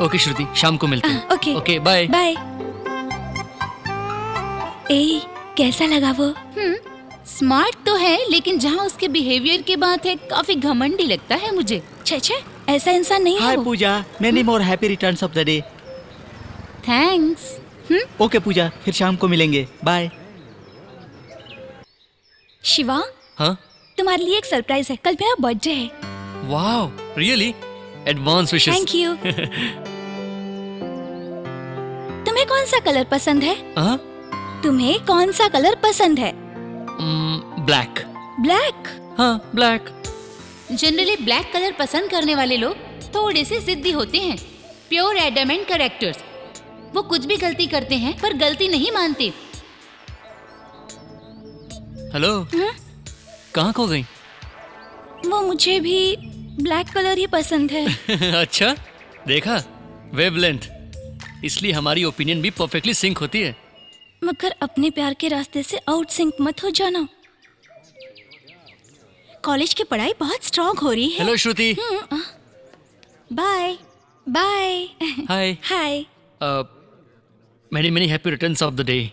Okay Shruti, शाम को मिलते हैं। Okay okay, bye bye. ए, कैसा लगा वो? स्मार्ट तो है, लेकिन जहाँ उसके बिहेवियर की बात है, काफी घमंडी लगता है मुझे। छे, ऐसा इंसान नहीं है हाय वो। Pooja, many more happy returns of the day. Thanks. Okay Pooja, फिर शाम को मिलेंगे। बाय। शिवा, हाँ? तुम्हारे लिए एक सरप्राइज है। कल मेरा बर्थडे है। Wow, really? Advance wishes. Thank you. तुम्हें कौन सा कलर पसंद है? हाँ? तुम्हें कौन सा कलर पसंद है? ब्लैक। ब्लैक? हाँ, ब्लैक। जनरली ब्लैक कलर पसंद करने वाले लोग थोड़े से जिद्दी होते हैं। Pure adamant characters. वो कुछ भी गलती करते हैं पर गलती नहीं मानते। हेलो। कहाँ खो गई? वो मुझे भी ब्लैक कलर ही पसंद है। अच्छा, देखा? वेवलेंथ। इसलिए हमारी ओपिनियन भी परफेक्टली सिंक होती है। मगर अपने प्यार के रास्ते से आउट सिंक मत हो जाना। कॉलेज की पढ़ाई बहुत स्ट्रॉन्ग हो रही है। Hello Shruti. Bye bye. Hi. Hi. Many happy returns of the day.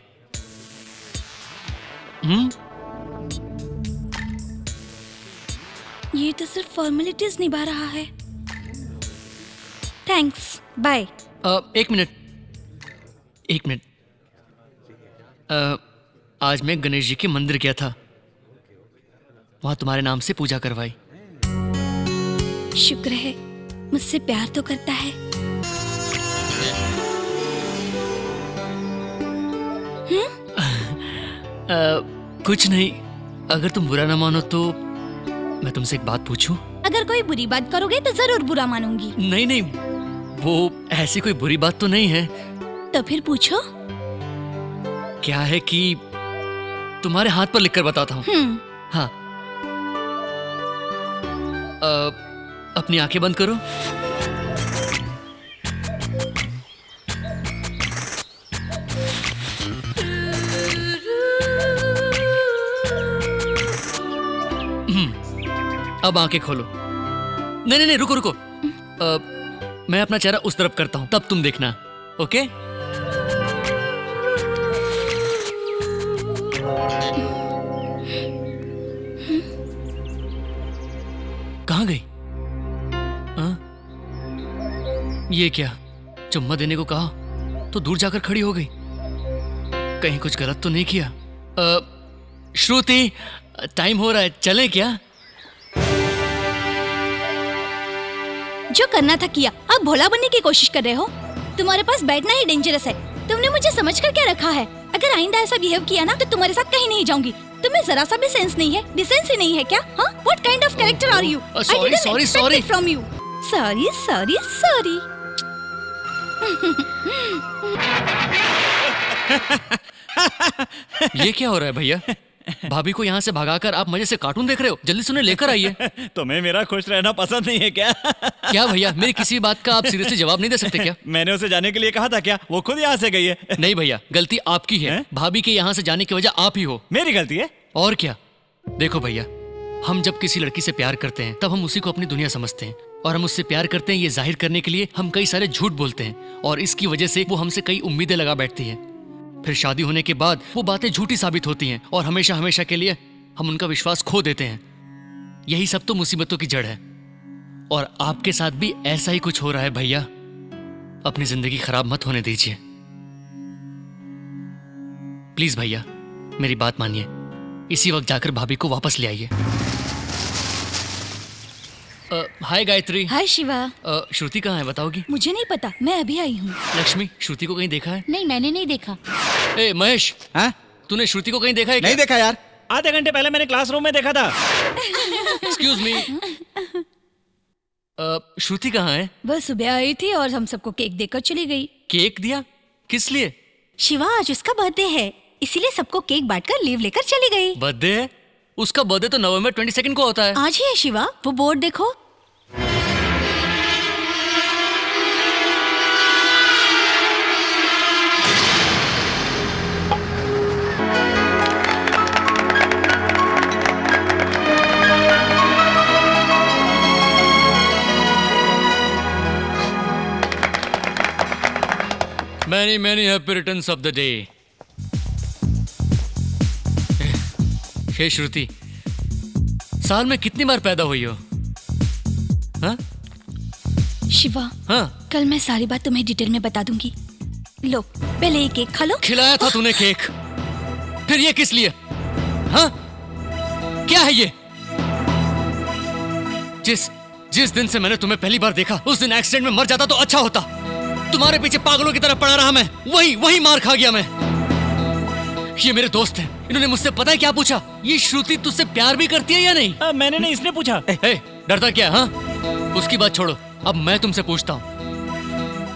ये तो सिर्फ फॉर्मेलिटीज निभा रहा है। Thanks, bye. एक मिनट। आज मैं गणेश जी के मंदिर गया था, वहां तुम्हारे नाम से पूजा करवाई। शुक्र है, मुझसे प्यार तो करता है। कुछ नहीं, अगर तुम बुरा ना मानो तो मैं तुमसे एक बात पूछूं? अगर कोई बुरी बात करोगे तो जरूर बुरा मानूंगी। नहीं, वो ऐसी कोई बुरी बात तो नहीं है। तो फिर पूछो। क्या है कि तुम्हारे हाथ पर लिखकर बताता हूँ। हाँ, अपनी आंखें बंद करो। अब आंखें खोलो। नहीं, रुको। मैं अपना चेहरा उस तरफ करता हूं, तब तुम देखना। ओके? कहां गई? हाँ? ये क्या, चुम्मा देने को कहा तो दूर जाकर खड़ी हो गई। कहीं कुछ गलत तो नहीं किया? श्रुति, टाइम हो रहा है, चलें क्या? जो करना था किया, अब भोला बनने की कोशिश कर रहे हो। तुम्हारे पास बैठना ही डेंजरस है। तुमने मुझे समझकर क्या रखा है? अगर आइंदा ऐसा बिहेव किया ना तो तुम्हारे साथ कहीं नहीं जाऊंगी। तुम्हें जरा सा भी सेंस नहीं है, डिसेंसी नहीं है क्या? हाँ? What kind of character are you? I didn't expect it from you. Sorry. ये क्या हो रहा है भैया? भाभी को यहाँ से भगाकर आप मजे से कार्टून देख रहे हो? जल्दी से उन्हें लेकर आइए। तुम्हें मेरा खुश रहना पसंद नहीं है क्या? क्या भैया, मेरी किसी बात का आप सीरियसली जवाब नहीं दे सकते क्या? मैंने उसे जाने के लिए कहा था क्या? वो खुद यहाँ से गई है। नहीं भैया, गलती आपकी है। भाभी के यहाँ से जाने की वजह आप ही हो। मेरी गलती है? और क्या? देखो भैया, हम जब किसी लड़की से प्यार करते हैं तब हम उसी को अपनी दुनिया समझते हैं, और हम उससे प्यार करते हैं ये जाहिर करने के लिए हम कई सारे झूठ बोलते हैं, और इसकी वजह से वो हमसे कई उम्मीदें लगा बैठती है। फिर शादी होने के बाद वो बातें झूठी साबित होती हैं और हमेशा के लिए हम उनका विश्वास खो देते हैं। यही सब तो मुसीबतों की जड़ है, और आपके साथ भी ऐसा ही कुछ हो रहा है भैया। अपनी जिंदगी खराब मत होने दीजिए प्लीज भैया, मेरी बात मानिए। इसी वक्त जाकर भाभी को वापस ले आइए। हाय गायत्री। हाय शिवा। श्रुति कहाँ है, बताओगी? मुझे नहीं पता, मैं अभी आई हूँ। लक्ष्मी, श्रुति को कहीं देखा है? नहीं, मैंने नहीं देखा। ए महेश, हाँ? तूने श्रुति को कहीं देखा है क्या? नहीं देखा यार, आधे घंटे पहले मैंने क्लासरूम में देखा था। एक्सक्यूज मी, श्रुति कहाँ है? वह सुबह आई थी और हम सबको केक देकर चली गई। केक दिया? किस लिए? शिवा, आज उसका बर्थडे है, इसीलिए सबको केक बांटकर लीव लेकर चली गई। बर्थडे है? उसका बर्थडे तो नवंबर 22 को होता है। आज ही है शिवा, वो बोर्ड देखो। Many happy returns of the day. हे श्रुति, साल में कितनी बार पैदा हुई हो? हाँ? शिवा, हाँ? कल मैं सारी बात तुम्हें डिटेल में बता दूंगी। लो, पहले ये केक खा लो। खिलाया था तूने केक, फिर ये किस लिए? हाँ? क्या है ये? जिस दिन से मैंने तुम्हें पहली बार देखा, उस दिन एक्सीडेंट में मर जाता तो अच्छा होता। तुम्हारे पीछे पागलों की तरह पड़ा रहा मैं, वही मार खा गया मैं। ये मेरे दोस्त हैं, इन्होंने मुझसे पता है क्या पूछा? ये श्रुति तुझसे प्यार भी करती है या नहीं? मैंने नहीं, इसने पूछा। डरता क्या? हाँ, उसकी बात छोड़ो, अब मैं तुमसे पूछता हूँ,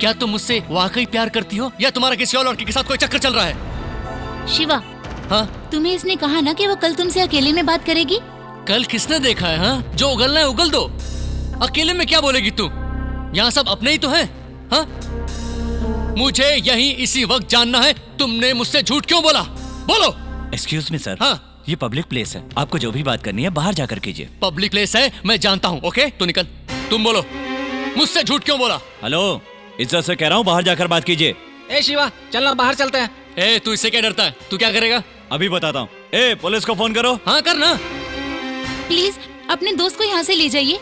क्या तुम मुझसे वाकई प्यार करती हो या तुम्हारा किसी और लड़के के साथ कोई चक्कर चल रहा है? शिवा, हाँ? तुम्हें इसने कहा ना कि वो कल तुमसे अकेले में बात करेगी? कल किसने देखा है? हाँ, जो उगलना है उगल दो, अकेले में क्या बोलेगी तू? यहाँ सब अपने ही तो हैं। हाँ? मुझे यही इसी वक्त जानना है, तुमने मुझसे झूठ क्यों बोला? बोलो। Excuse me sir. हाँ? ये पब्लिक प्लेस है, आपको जो भी बात करनी है बाहर जाकर कीजिए। पब्लिक प्लेस है, मैं जानता हूँ। ओके, तो निकल। तुम बोलो, मुझसे झूठ क्यों बोला? हेलो, इज्जत से कह रहा हूँ बाहर जाकर बात कीजिए। ए शिवा, चलना बाहर चलते हैं। ए, तू इससे क्या डरता है? तू क्या करेगा? अभी बताता हूँ। ए, पुलिस को फोन करो। हाँ, करना। प्लीज अपने दोस्त को यहाँ से ले जाइए।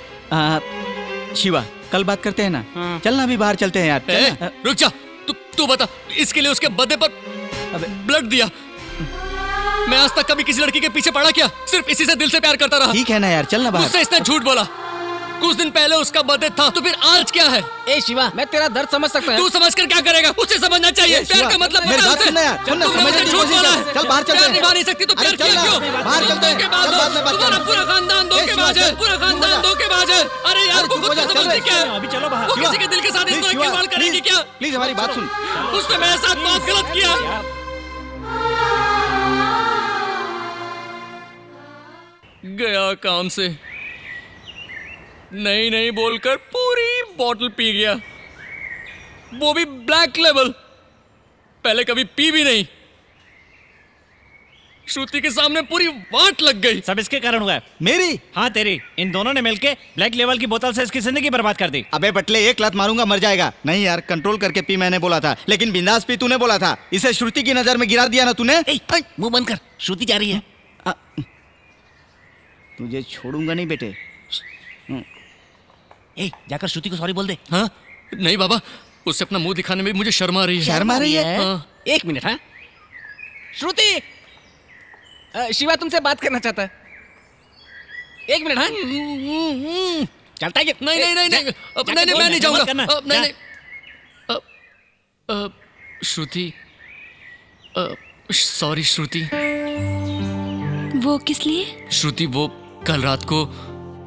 शिवा, कल बात करते हैं ना। चलना, अभी बाहर चलते हैं यार। ए, चलना। रुक जा। तू बता, इसके लिए उसके बर्थडे पर ब्लड दिया। मैं आज तक कभी किसी लड़की के पीछे पड़ा क्या? सिर्फ इसी से दिल से प्यार करता रहा। ठीक है ना यार, चलना बाहर। मुझसे इसने झूठ बोला। कुछ दिन पहले उसका बर्थडे था, तो फिर आज क्या है? ए शिवा, मैं तेरा दर्द समझ सकता तू हूँ। समझ कर क्या करेगा? उसे समझना चाहिए। प्यार का मतलब मेरी पता बात उसे। सुनना यार, सुनना, तुमने समझने मुझसे की झूठ कोशिश बोला कर। है। चल बाहर चलते प्यार हैं। निभा नहीं सकती तो अरे प्यार चल किया ना, क्यों? बाहर चलते हैं। धोखेबाज चल, हो। बाद में बात तुम्हारा करते हैं। पूरा खानदान धोखेबाज है। पूरा खानदान धोखेबाज है। अरे यार, वो खुद को समझती क्या है? अभी चलो बाहर। वो किसी के दिल के साथ इस तरह खिलवाड़ करेगी क्या? प्लीज हमारी बात सुन। उसने मेरे साथ बहुत गलत किया। गया काम से, नहीं बोलकर पूरी बोतल पी गया, वो भी ब्लैक लेवल। पहले कभी पी भी नहीं। श्रुति के सामने पूरी वाट लग गई। सब इसके कारण हुआ है। मेरी? हाँ तेरी। इन दोनों ने मिलके ब्लैक लेवल की बोतल से इसकी जिंदगी बर्बाद कर दी। अबे बटले, एक लात मारूंगा मर जाएगा। नहीं यार, कंट्रोल करके पी मैंने बोला था, लेकिन बिंदास पी तूने बोला था। इसे श्रुति की नजर में गिरा दिया ना तूने। मुंह बंद कर, श्रुति जा रही है। तुझे छोड़ूंगा नहीं बेटे। ए, जाकर श्रुति को सॉरी बोल दे। हाँ? नहीं बाबा, उससे अपना मुंह दिखाने में मुझे शर्म आ रही है। शर्म आ रही है? हाँ। एक मिनट। हाँ श्रुति, शिवा तुमसे बात करना चाहता है। एक मिनट। हाँ चलता है कि नहीं, मैं नहीं जाऊंगा। नहीं। श्रुति, सॉरी श्रुति। वो किस लिए? श्रुति, वो कल रात को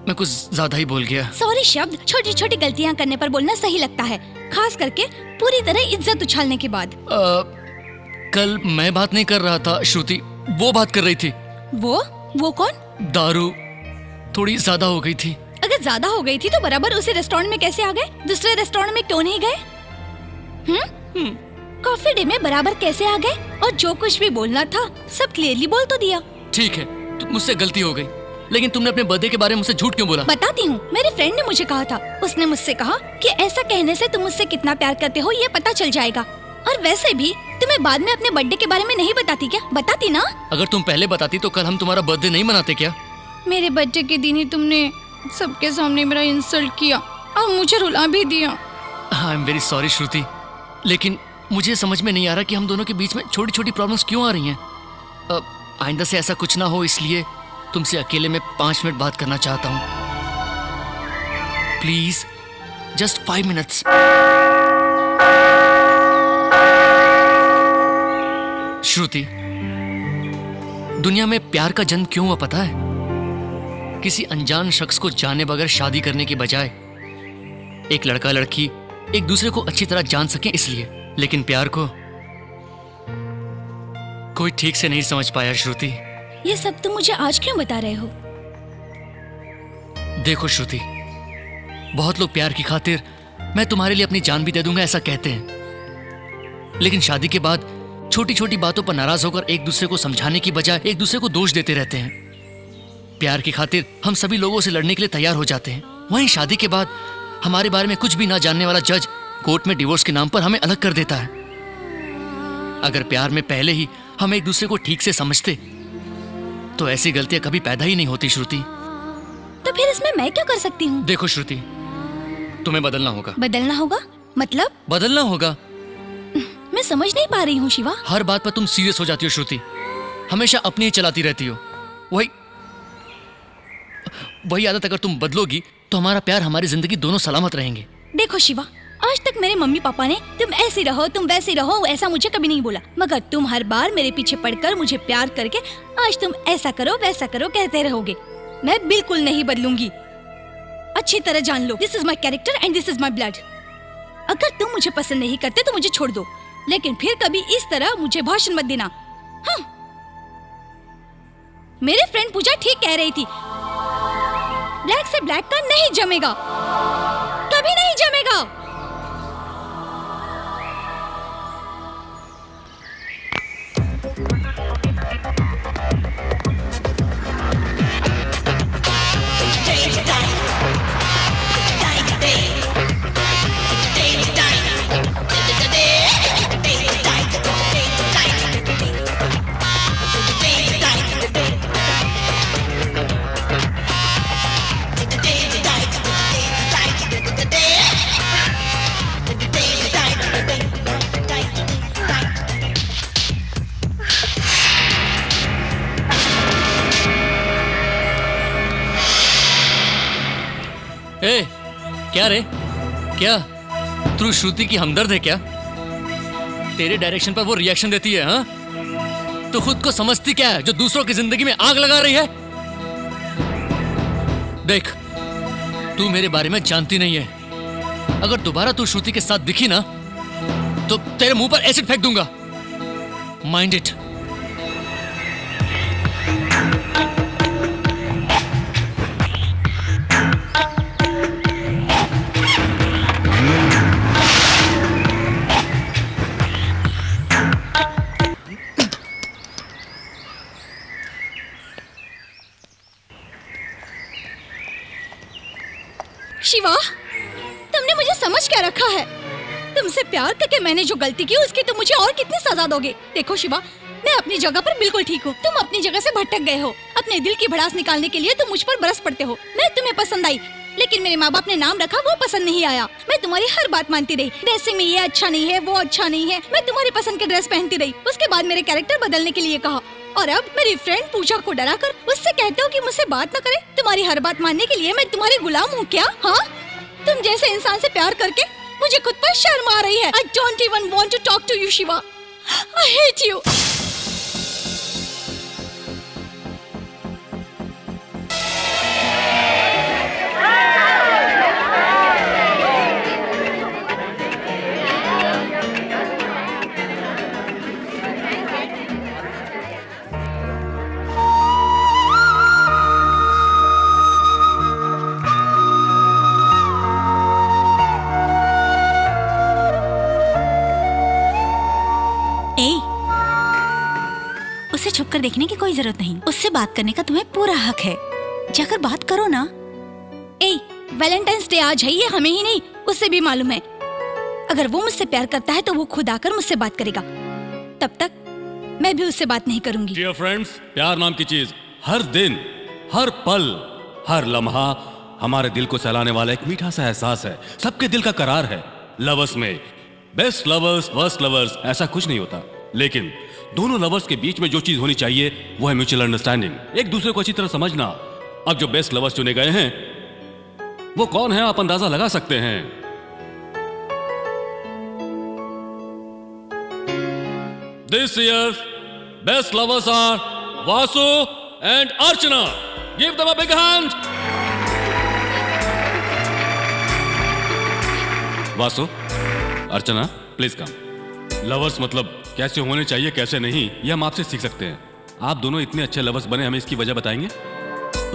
मैं कुछ ज्यादा ही बोल गया। सॉरी शब्द छोटी छोटी गलतियां करने पर बोलना सही लगता है, खास करके पूरी तरह इज्जत उछालने के बाद। कल मैं बात नहीं कर रहा था श्रुति, वो बात कर रही थी। वो कौन? दारू थोड़ी ज्यादा हो गई थी। अगर ज्यादा हो गई थी तो बराबर उसी रेस्टोरेंट में कैसे आ गए? दूसरे रेस्टोरेंट में क्यों नहीं गए? कॉफी डे में बराबर कैसे आ गए? और जो कुछ भी बोलना था सब क्लियरली बोल तो दिया। ठीक है, मुझसे गलती हो गई, लेकिन तुमने अपने बर्थडे के बारे में मुझसे झूठ क्यों बोला? बताती हूँ। मेरे फ्रेंड ने मुझे कहा था, उसने मुझसे कहा कि ऐसा कहने से तुम मुझसे कितना प्यार करते हो ये पता चल जाएगा। और वैसे भी तुम्हें बाद में अपने बर्थडे के बारे में नहीं बताती क्या? बताती ना। अगर तुम पहले बताती तो कल हम तुम्हारा बर्थडे नहीं मनाते क्या? मेरे बर्थडे के दिन ही तुमने सबके सामने मेरा इंसल्ट किया और मुझे रुला भी दिया। आई एम वेरी सॉरी श्रुति, लेकिन मुझे समझ में नहीं आ रहा कि हम दोनों के बीच में छोटी छोटी प्रॉब्लम्स क्यों आ रही हैं। आइंदा से ऐसा कुछ ना हो, इसलिए तुमसे अकेले में 5 मिनट बात करना चाहता हूँ। Please, just 5 minutes. श्रुति, दुनिया में प्यार का जन्म क्यों हुआ पता है? किसी अनजान शख्स को जाने बगैर शादी करने की बजाय एक लड़का लड़की एक दूसरे को अच्छी तरह जान सकें इसलिए। लेकिन प्यार को कोई ठीक से नहीं समझ पाया श्रुति। ये सब तुम मुझे आज क्यों बता रहे हो? देखो श्रुति, बहुत लोग प्यार की खातिर मैं तुम्हारे लिए अपनी जान भी दे दूंगा ऐसा कहते हैं, लेकिन शादी के बाद छोटी छोटी बातों पर नाराज होकर एक दूसरे को समझाने की बजाय एक दूसरे को दोष देते रहते हैं। प्यार की खातिर हम सभी लोगों से लड़ने के लिए तैयार हो जाते हैं, वहीं शादी के बाद हमारे बारे में कुछ भी ना जानने वाला जज कोर्ट में डिवोर्स के नाम पर हमें अलग कर देता है। अगर प्यार में पहले ही हम एक दूसरे को ठीक से समझते तो ऐसी गलतियां कभी पैदा ही नहीं होती श्रुति। तो फिर इसमें मैं क्या कर सकती हूँ? देखो श्रुति, तुम्हें बदलना होगा। बदलना होगा? मतलब? बदलना होगा। मैं समझ नहीं पा रही हूँ शिवा। हर बात पर तुम सीरियस हो जाती हो श्रुति, हमेशा अपनी ही चलाती रहती हो। वही आदत अगर तुम बदलोगी तो हमारा प्यार, हमारी जिंदगी दोनों सलामत रहेंगे। देखो शिवा, आज तक मेरे मम्मी पापा ने तुम ऐसी रहो तुम वैसी रहो ऐसा मुझे कभी नहीं बोला, मगर तुम हर बार मेरे पीछे पड़कर मुझे प्यार करके आज तुम ऐसा करो वैसा करो कहते रहोगे। मैं बिल्कुल नहीं बदलूंगी, अच्छी तरह जान लो। This is my character and this is my blood. अगर तुम मुझे पसंद नहीं करते तो मुझे छोड़ दो, लेकिन फिर कभी इस तरह मुझे भाषण मत देना। हाँ। मेरे फ्रेंड पूजा ठीक कह रही थी, ब्लैक से ब्लैक का नहीं जमेगा, कभी नहीं जमेगा। क्या रे? क्या तू श्रुति की हमदर्द है क्या? तेरे डायरेक्शन पर वो रिएक्शन देती है, हाँ? तो खुद को समझती क्या है जो दूसरों की जिंदगी में आग लगा रही है? देख, तू मेरे बारे में जानती नहीं है। अगर दोबारा तू श्रुति के साथ दिखी ना तो तेरे मुंह पर एसिड फेंक दूंगा। Mind it. शिवा, तुमने मुझे समझ क्या रखा है? तुमसे प्यार करके मैंने जो गलती की उसकी तुम मुझे और कितनी सजा दोगे? देखो शिवा, मैं अपनी जगह पर बिल्कुल ठीक हूँ। तुम अपनी जगह से भटक गए हो। अपने दिल की भड़ास निकालने के लिए तुम मुझ पर बरस पड़ते हो। मैं तुम्हें पसंद आई, लेकिन मेरे माँ बाप ने नाम रखा वो पसंद नहीं आया। मैं तुम्हारी हर बात मानती रही। ड्रेसिंग में ये अच्छा नहीं है, वो अच्छा नहीं है। मैं तुम्हारी पसंद के ड्रेस पहनती रही। उसके बाद मेरे कैरेक्टर बदलने के लिए कहा, और अब मेरी फ्रेंड पूजा को डराकर उससे कहते हो कि मुझसे बात न करे। तुम्हारी हर बात मानने के लिए मैं तुम्हारी गुलाम हूँ क्या? हाँ, तुम जैसे इंसान से प्यार करके मुझे खुद पर शर्म आ रही है। I don't even want to talk to you, Shiva. I hate you. उसे छुपकर देखने की कोई जरूरत नहीं। उससे बात करने का तुम्हें पूरा हक है। जाकर बात करो ना। वैलेंटाइंस डे आज है, ये हमें ही नहीं उससे भी मालूम है। अगर वो मुझसे प्यार करता है तो वो खुद आकर मुझसे बात करेगा। तब तक मैं भी उससे बात नहीं करूंगी। डियर फ्रेंड्स, प्यार नाम की चीज हर दिन, हर पल, हर लम्हा हमारे दिल को सहलाने वाला एक मीठा सा एहसास है। सबके दिल का करार है। लवर्स में बेस्ट लवर्स, वर्स्ट लवर्स, ऐसा कुछ नहीं होता। लेकिन दोनों लवर्स के बीच में जो चीज होनी चाहिए वो है म्यूचुअल अंडरस्टैंडिंग। एक दूसरे को अच्छी तरह समझना। अब जो बेस्ट लवर्स चुने गए हैं वो कौन है आप अंदाजा लगा सकते हैं। This year best lovers are Vasu and Archana. Give them a big hand. Vasu, Archana, please come. Lovers मतलब कैसे होने चाहिए कैसे नहीं, ये हम आपसे सीख सकते हैं। आप दोनों इतने अच्छे लवर्स बने, हमें इसकी वजह बताएंगे?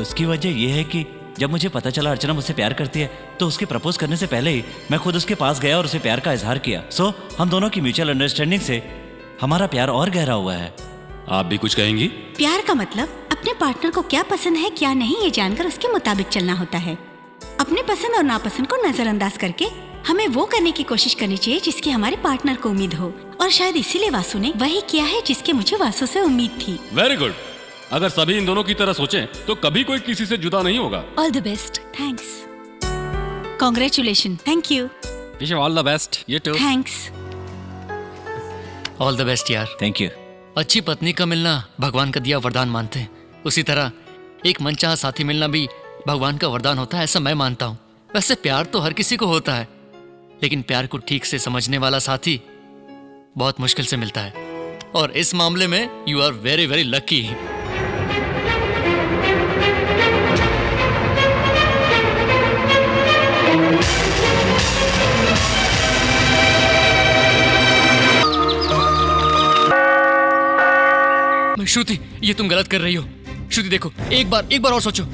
उसकी वजह यह है कि जब मुझे पता चला अर्चना मुझसे प्यार करती है तो उसके प्रपोज करने से पहले ही मैं खुद उसके पास गया और उसे प्यार का इजहार किया। सो हम दोनों की म्यूचुअल अंडरस्टैंडिंग से हमारा प्यार और गहरा हुआ है। आप भी कुछ कहेंगी? प्यार का मतलब अपने पार्टनर को क्या पसंद है क्या नहीं ये जानकर उसके मुताबिक चलना होता है। अपने पसंद और नापसंद को नजरअंदाज करके हमें वो करने की कोशिश करनी चाहिए जिसकी हमारे पार्टनर को उम्मीद हो। और शायद इसीलिए वासु ने वही किया है जिसके मुझे वासु से उम्मीद थी। Very good. अगर सभी इन दोनों की तरह सोचें तो कभी कोई किसी से जुदा नहीं होगा। All the best. Thanks. Congratulation. Thank you. Wish you all the best. You too. Thanks. All the best यार। Thank you. अच्छी पत्नी का मिलना भगवान का दिया वरदान मानते हैं। उसी तरह एक मनचाहा साथी मिलना भी भगवान का वरदान होता है, ऐसा मैं मानता हूँ। वैसे प्यार तो हर किसी को होता है, लेकिन प्यार को ठीक से समझने वाला साथी बहुत मुश्किल से मिलता है। और इस मामले में you are very very lucky. Shruti, ये तुम गलत कर रही हो। श्रुति देखो, एक बार और सोचो।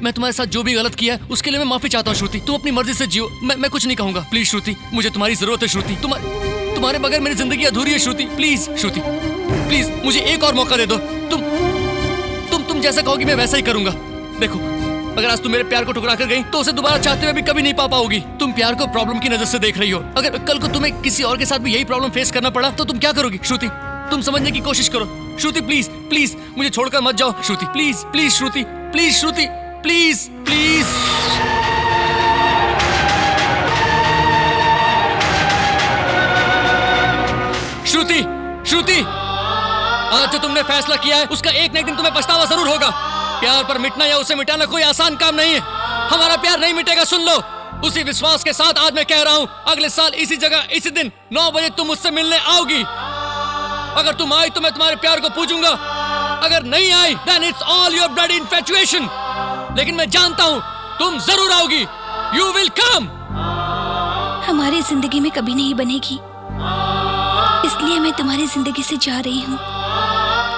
मैं तुम्हारे साथ जो भी गलत किया है उसके लिए मैं माफी चाहता हूँ श्रुति। तुम अपनी मर्जी से जियो, मैं कुछ नहीं कहूंगा। प्लीज श्रुति, मुझे तुम्हारी जरूरत है श्रुति। तुम्हारे बगैर मेरी जिंदगी अधूरी है श्रुति। प्लीज श्रुति, प्लीज मुझे एक और मौका दे दो। तुम जैसा कहोगी मैं वैसा ही करूंगा। देखो, अगर आज तुम मेरे प्यार को ठुकरा कर गई तो उसे दोबारा चाहते हुए भी कभी नहीं पा पाओगी। तुम प्यार को प्रॉब्लम की नजर से देख रही हो। अगर कल को तुम्हें किसी और के साथ भी यही प्रॉब्लम फेस करना पड़ा तो तुम क्या करोगी श्रुति? तुम समझने की कोशिश करो श्रुति। प्लीज प्लीज मुझे छोड़कर मत जाओ Shruti. Please please Shruti, please Shruti, please please. Shruti, Shruti, आज जो तुमने फैसला किया है उसका एक न एक दिन तुम्हें पछतावा जरूर होगा। प्यार पर मिटना या उसे मिटाना कोई आसान काम नहीं है। हमारा प्यार नहीं मिटेगा, सुन लो। उसी विश्वास के साथ आज मैं कह रहा हूँ, अगले साल इसी जगह इसी दिन 9 बजे तुम मुझसे मिलने आओगी। अगर तुम आई तो मैं तुम्हारे प्यार को पूजूंगा, अगर नहीं आई then it's all your bloody infatuation। लेकिन मैं जानता हूँ तुम जरूर आओगी। You will come। हमारी जिंदगी में कभी नहीं बनेगी, इसलिए मैं तुम्हारी जिंदगी से जा रही हूँ।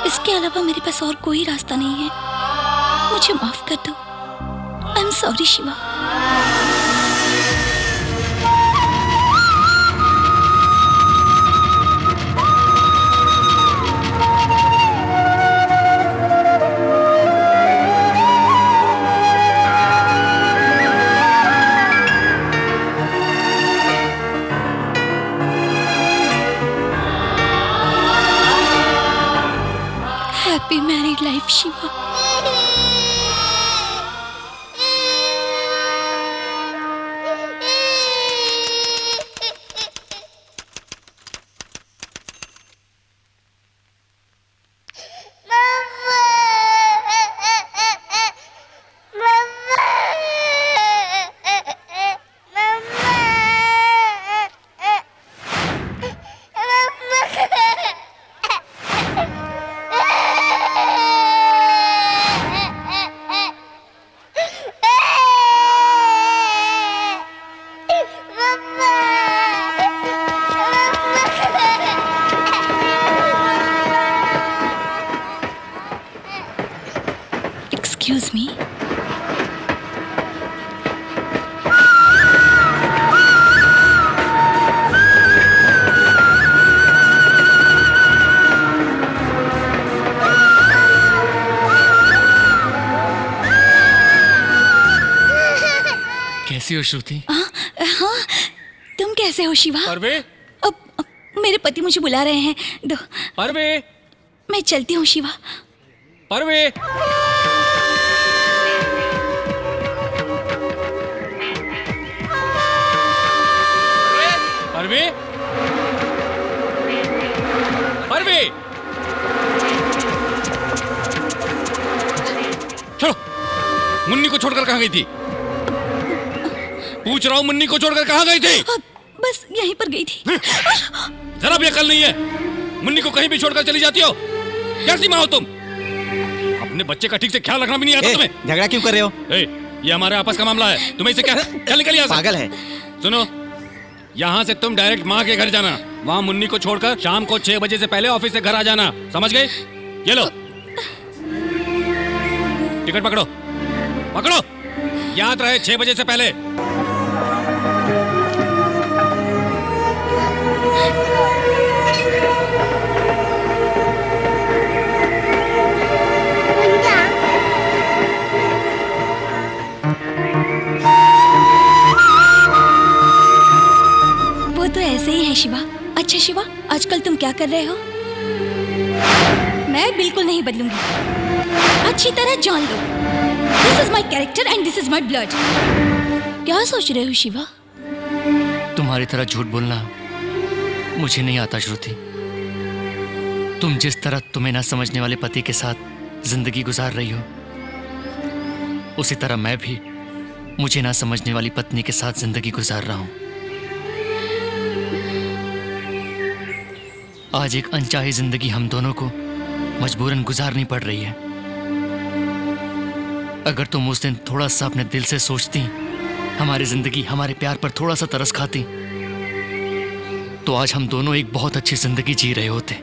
इसके अलावा मेरे पास और कोई रास्ता नहीं है। मुझे माफ कर दो। I am sorry Shiva. Happy married life Shiva. Excuse me? कैसी हो श्रुति? हाँ, तुम कैसे हो शिवा? परवे, अब मेरे पति मुझे बुला रहे हैं। दो, परवे, मैं चलती हूँ शिवा। परवे। परवे, परवे, चलो। मुन्नी को छोड़कर कहाँ गई थी? पूछ रहा हूँ, मुन्नी को छोड़कर कहाँ गई थी? बस यहीं पर गई थी। जरा भी अकल नहीं है, मुन्नी को कहीं भी छोड़कर चली जाती हो। कैसी माँ हो तुम? अपने बच्चे का ठीक से ख्याल रखना भी नहीं आता तुम्हें। झगड़ा क्यों कर रहे हो? ये हमारे आपस का मामला है, तुम्हें इसे क्या? चल निकल यहाँ से। पागल है। सुनो, यहाँ से तुम डायरेक्ट माँ के घर जाना। वहाँ मुन्नी को छोड़कर शाम को 6 बजे से पहले ऑफिस से घर आ जाना, समझ गए? ये लो टिकट पकड़ो, पकड़ो, याद रहे 6 बजे से पहले। वो तो ऐसे ही है शिवा। अच्छा शिवा, आजकल तुम क्या कर रहे हो? मैं बिल्कुल नहीं बदलूंगी, अच्छी तरह जान लो। This is my character and this is my blood. क्या सोच रहे हो शिवा? तुम्हारी तरह झूठ बोलना मुझे नहीं आता श्रुति। तुम जिस तरह तुम्हें ना समझने वाले पति के साथ जिंदगी गुजार रही हो, उसी तरह मैं भी मुझे ना समझने वाली पत्नी के साथ जिंदगी गुजार रहा हूं। आज एक अनचाही जिंदगी हम दोनों को मजबूरन गुजारनी पड़ रही है। अगर तुम उस दिन थोड़ा सा अपने दिल से सोचती, हमारी जिंदगी हमारे प्यार पर थोड़ा सा तरस खाती, तो आज हम दोनों एक बहुत अच्छी जिंदगी जी रहे होते।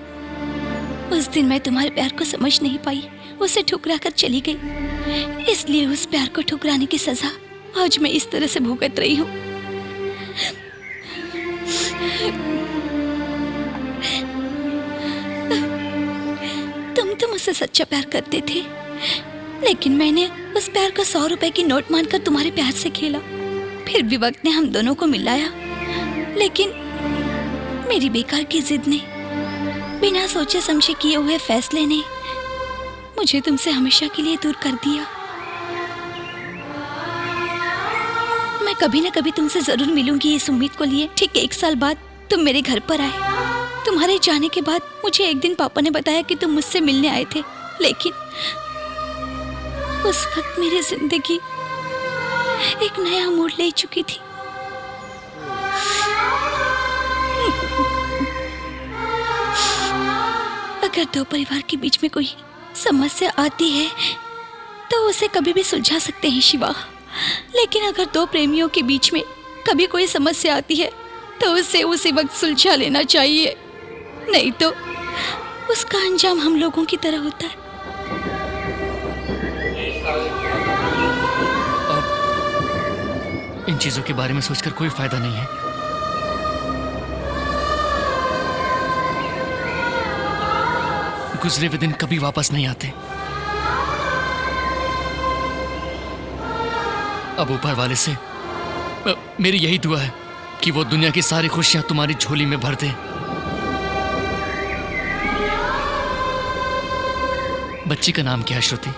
उस दिन मैं तुम्हारे प्यार को समझ नहीं पाई, उसे ठुकरा कर चली गई। इसलिए उस प्यार को ठुकराने की सजा आज मैं इस तरह से भुगत रही हूँ। तुम तो मुझसे सच्चा प्यार करते थे, लेकिन मैंने उस प्यार को 100 रुपए की नोट मानकर तुम्हारे प्यार से खेला। फिर भी वक्त ने हम दोनों को मिलाया, लेकिन मेरी बेकार की जिद ने, बिना सोचे समझे किए हुए फैसले ने मुझे तुमसे हमेशा के लिए दूर कर दिया। मैं कभी ना कभी तुमसे जरूर मिलूंगी इस उम्मीद को लिए। ठीक 1 साल बाद तुम मेरे घर पर आए। तुम्हारे जाने के बाद मुझे एक दिन पापा ने बताया कि तुम मुझसे मिलने आए थे, लेकिन उस वक्त मेरी जिंदगी एक नया मोड़ ले चुकी थी। अगर दो परिवार के बीच में कोई समस्या आती है तो उसे कभी भी सुलझा सकते हैं शिवा, लेकिन अगर दो प्रेमियों के बीच में कभी कोई समस्या आती है तो उसे उसी वक्त सुलझा लेना चाहिए, नहीं तो उसका अंजाम हम लोगों की तरह होता है। इन चीजों के बारे में सोचकर कोई फायदा नहीं है। गुजरे हुए दिन कभी वापस नहीं आते। अब ऊपर वाले से मेरी यही दुआ है कि वो दुनिया की सारी खुशियां तुम्हारी झोली में भर दे। बच्ची का नाम क्या है श्रुति?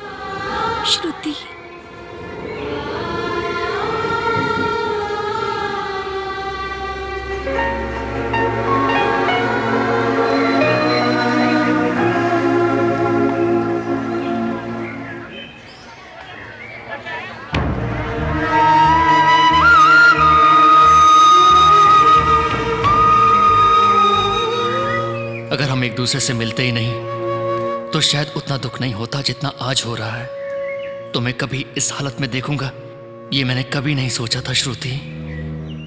श्रुति। अगर हम एक दूसरे से मिलते ही नहीं तो शायद उतना दुख नहीं होता जितना आज हो रहा है। तुम्हें कभी इस हालत में देखूंगा ये मैंने कभी नहीं सोचा था श्रुति।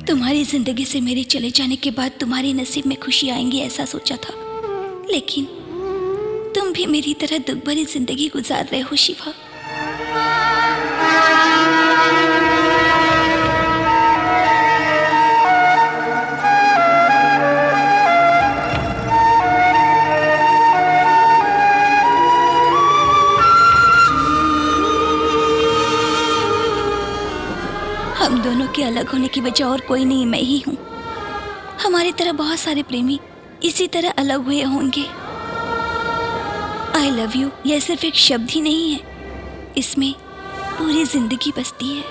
तुम्हारी जिंदगी से मेरे चले जाने के बाद तुम्हारे नसीब में खुशी आएंगी ऐसा सोचा था, लेकिन तुम भी मेरी तरह दुख भरी जिंदगी गुजार रहे हो शिवा। हम दोनों के अलग होने की वजह और कोई नहीं, मैं ही हूँ। हमारी तरह बहुत सारे प्रेमी इसी तरह अलग हुए होंगे। आई लव यू यह सिर्फ एक शब्द ही नहीं है, इसमें पूरी जिंदगी बसती है।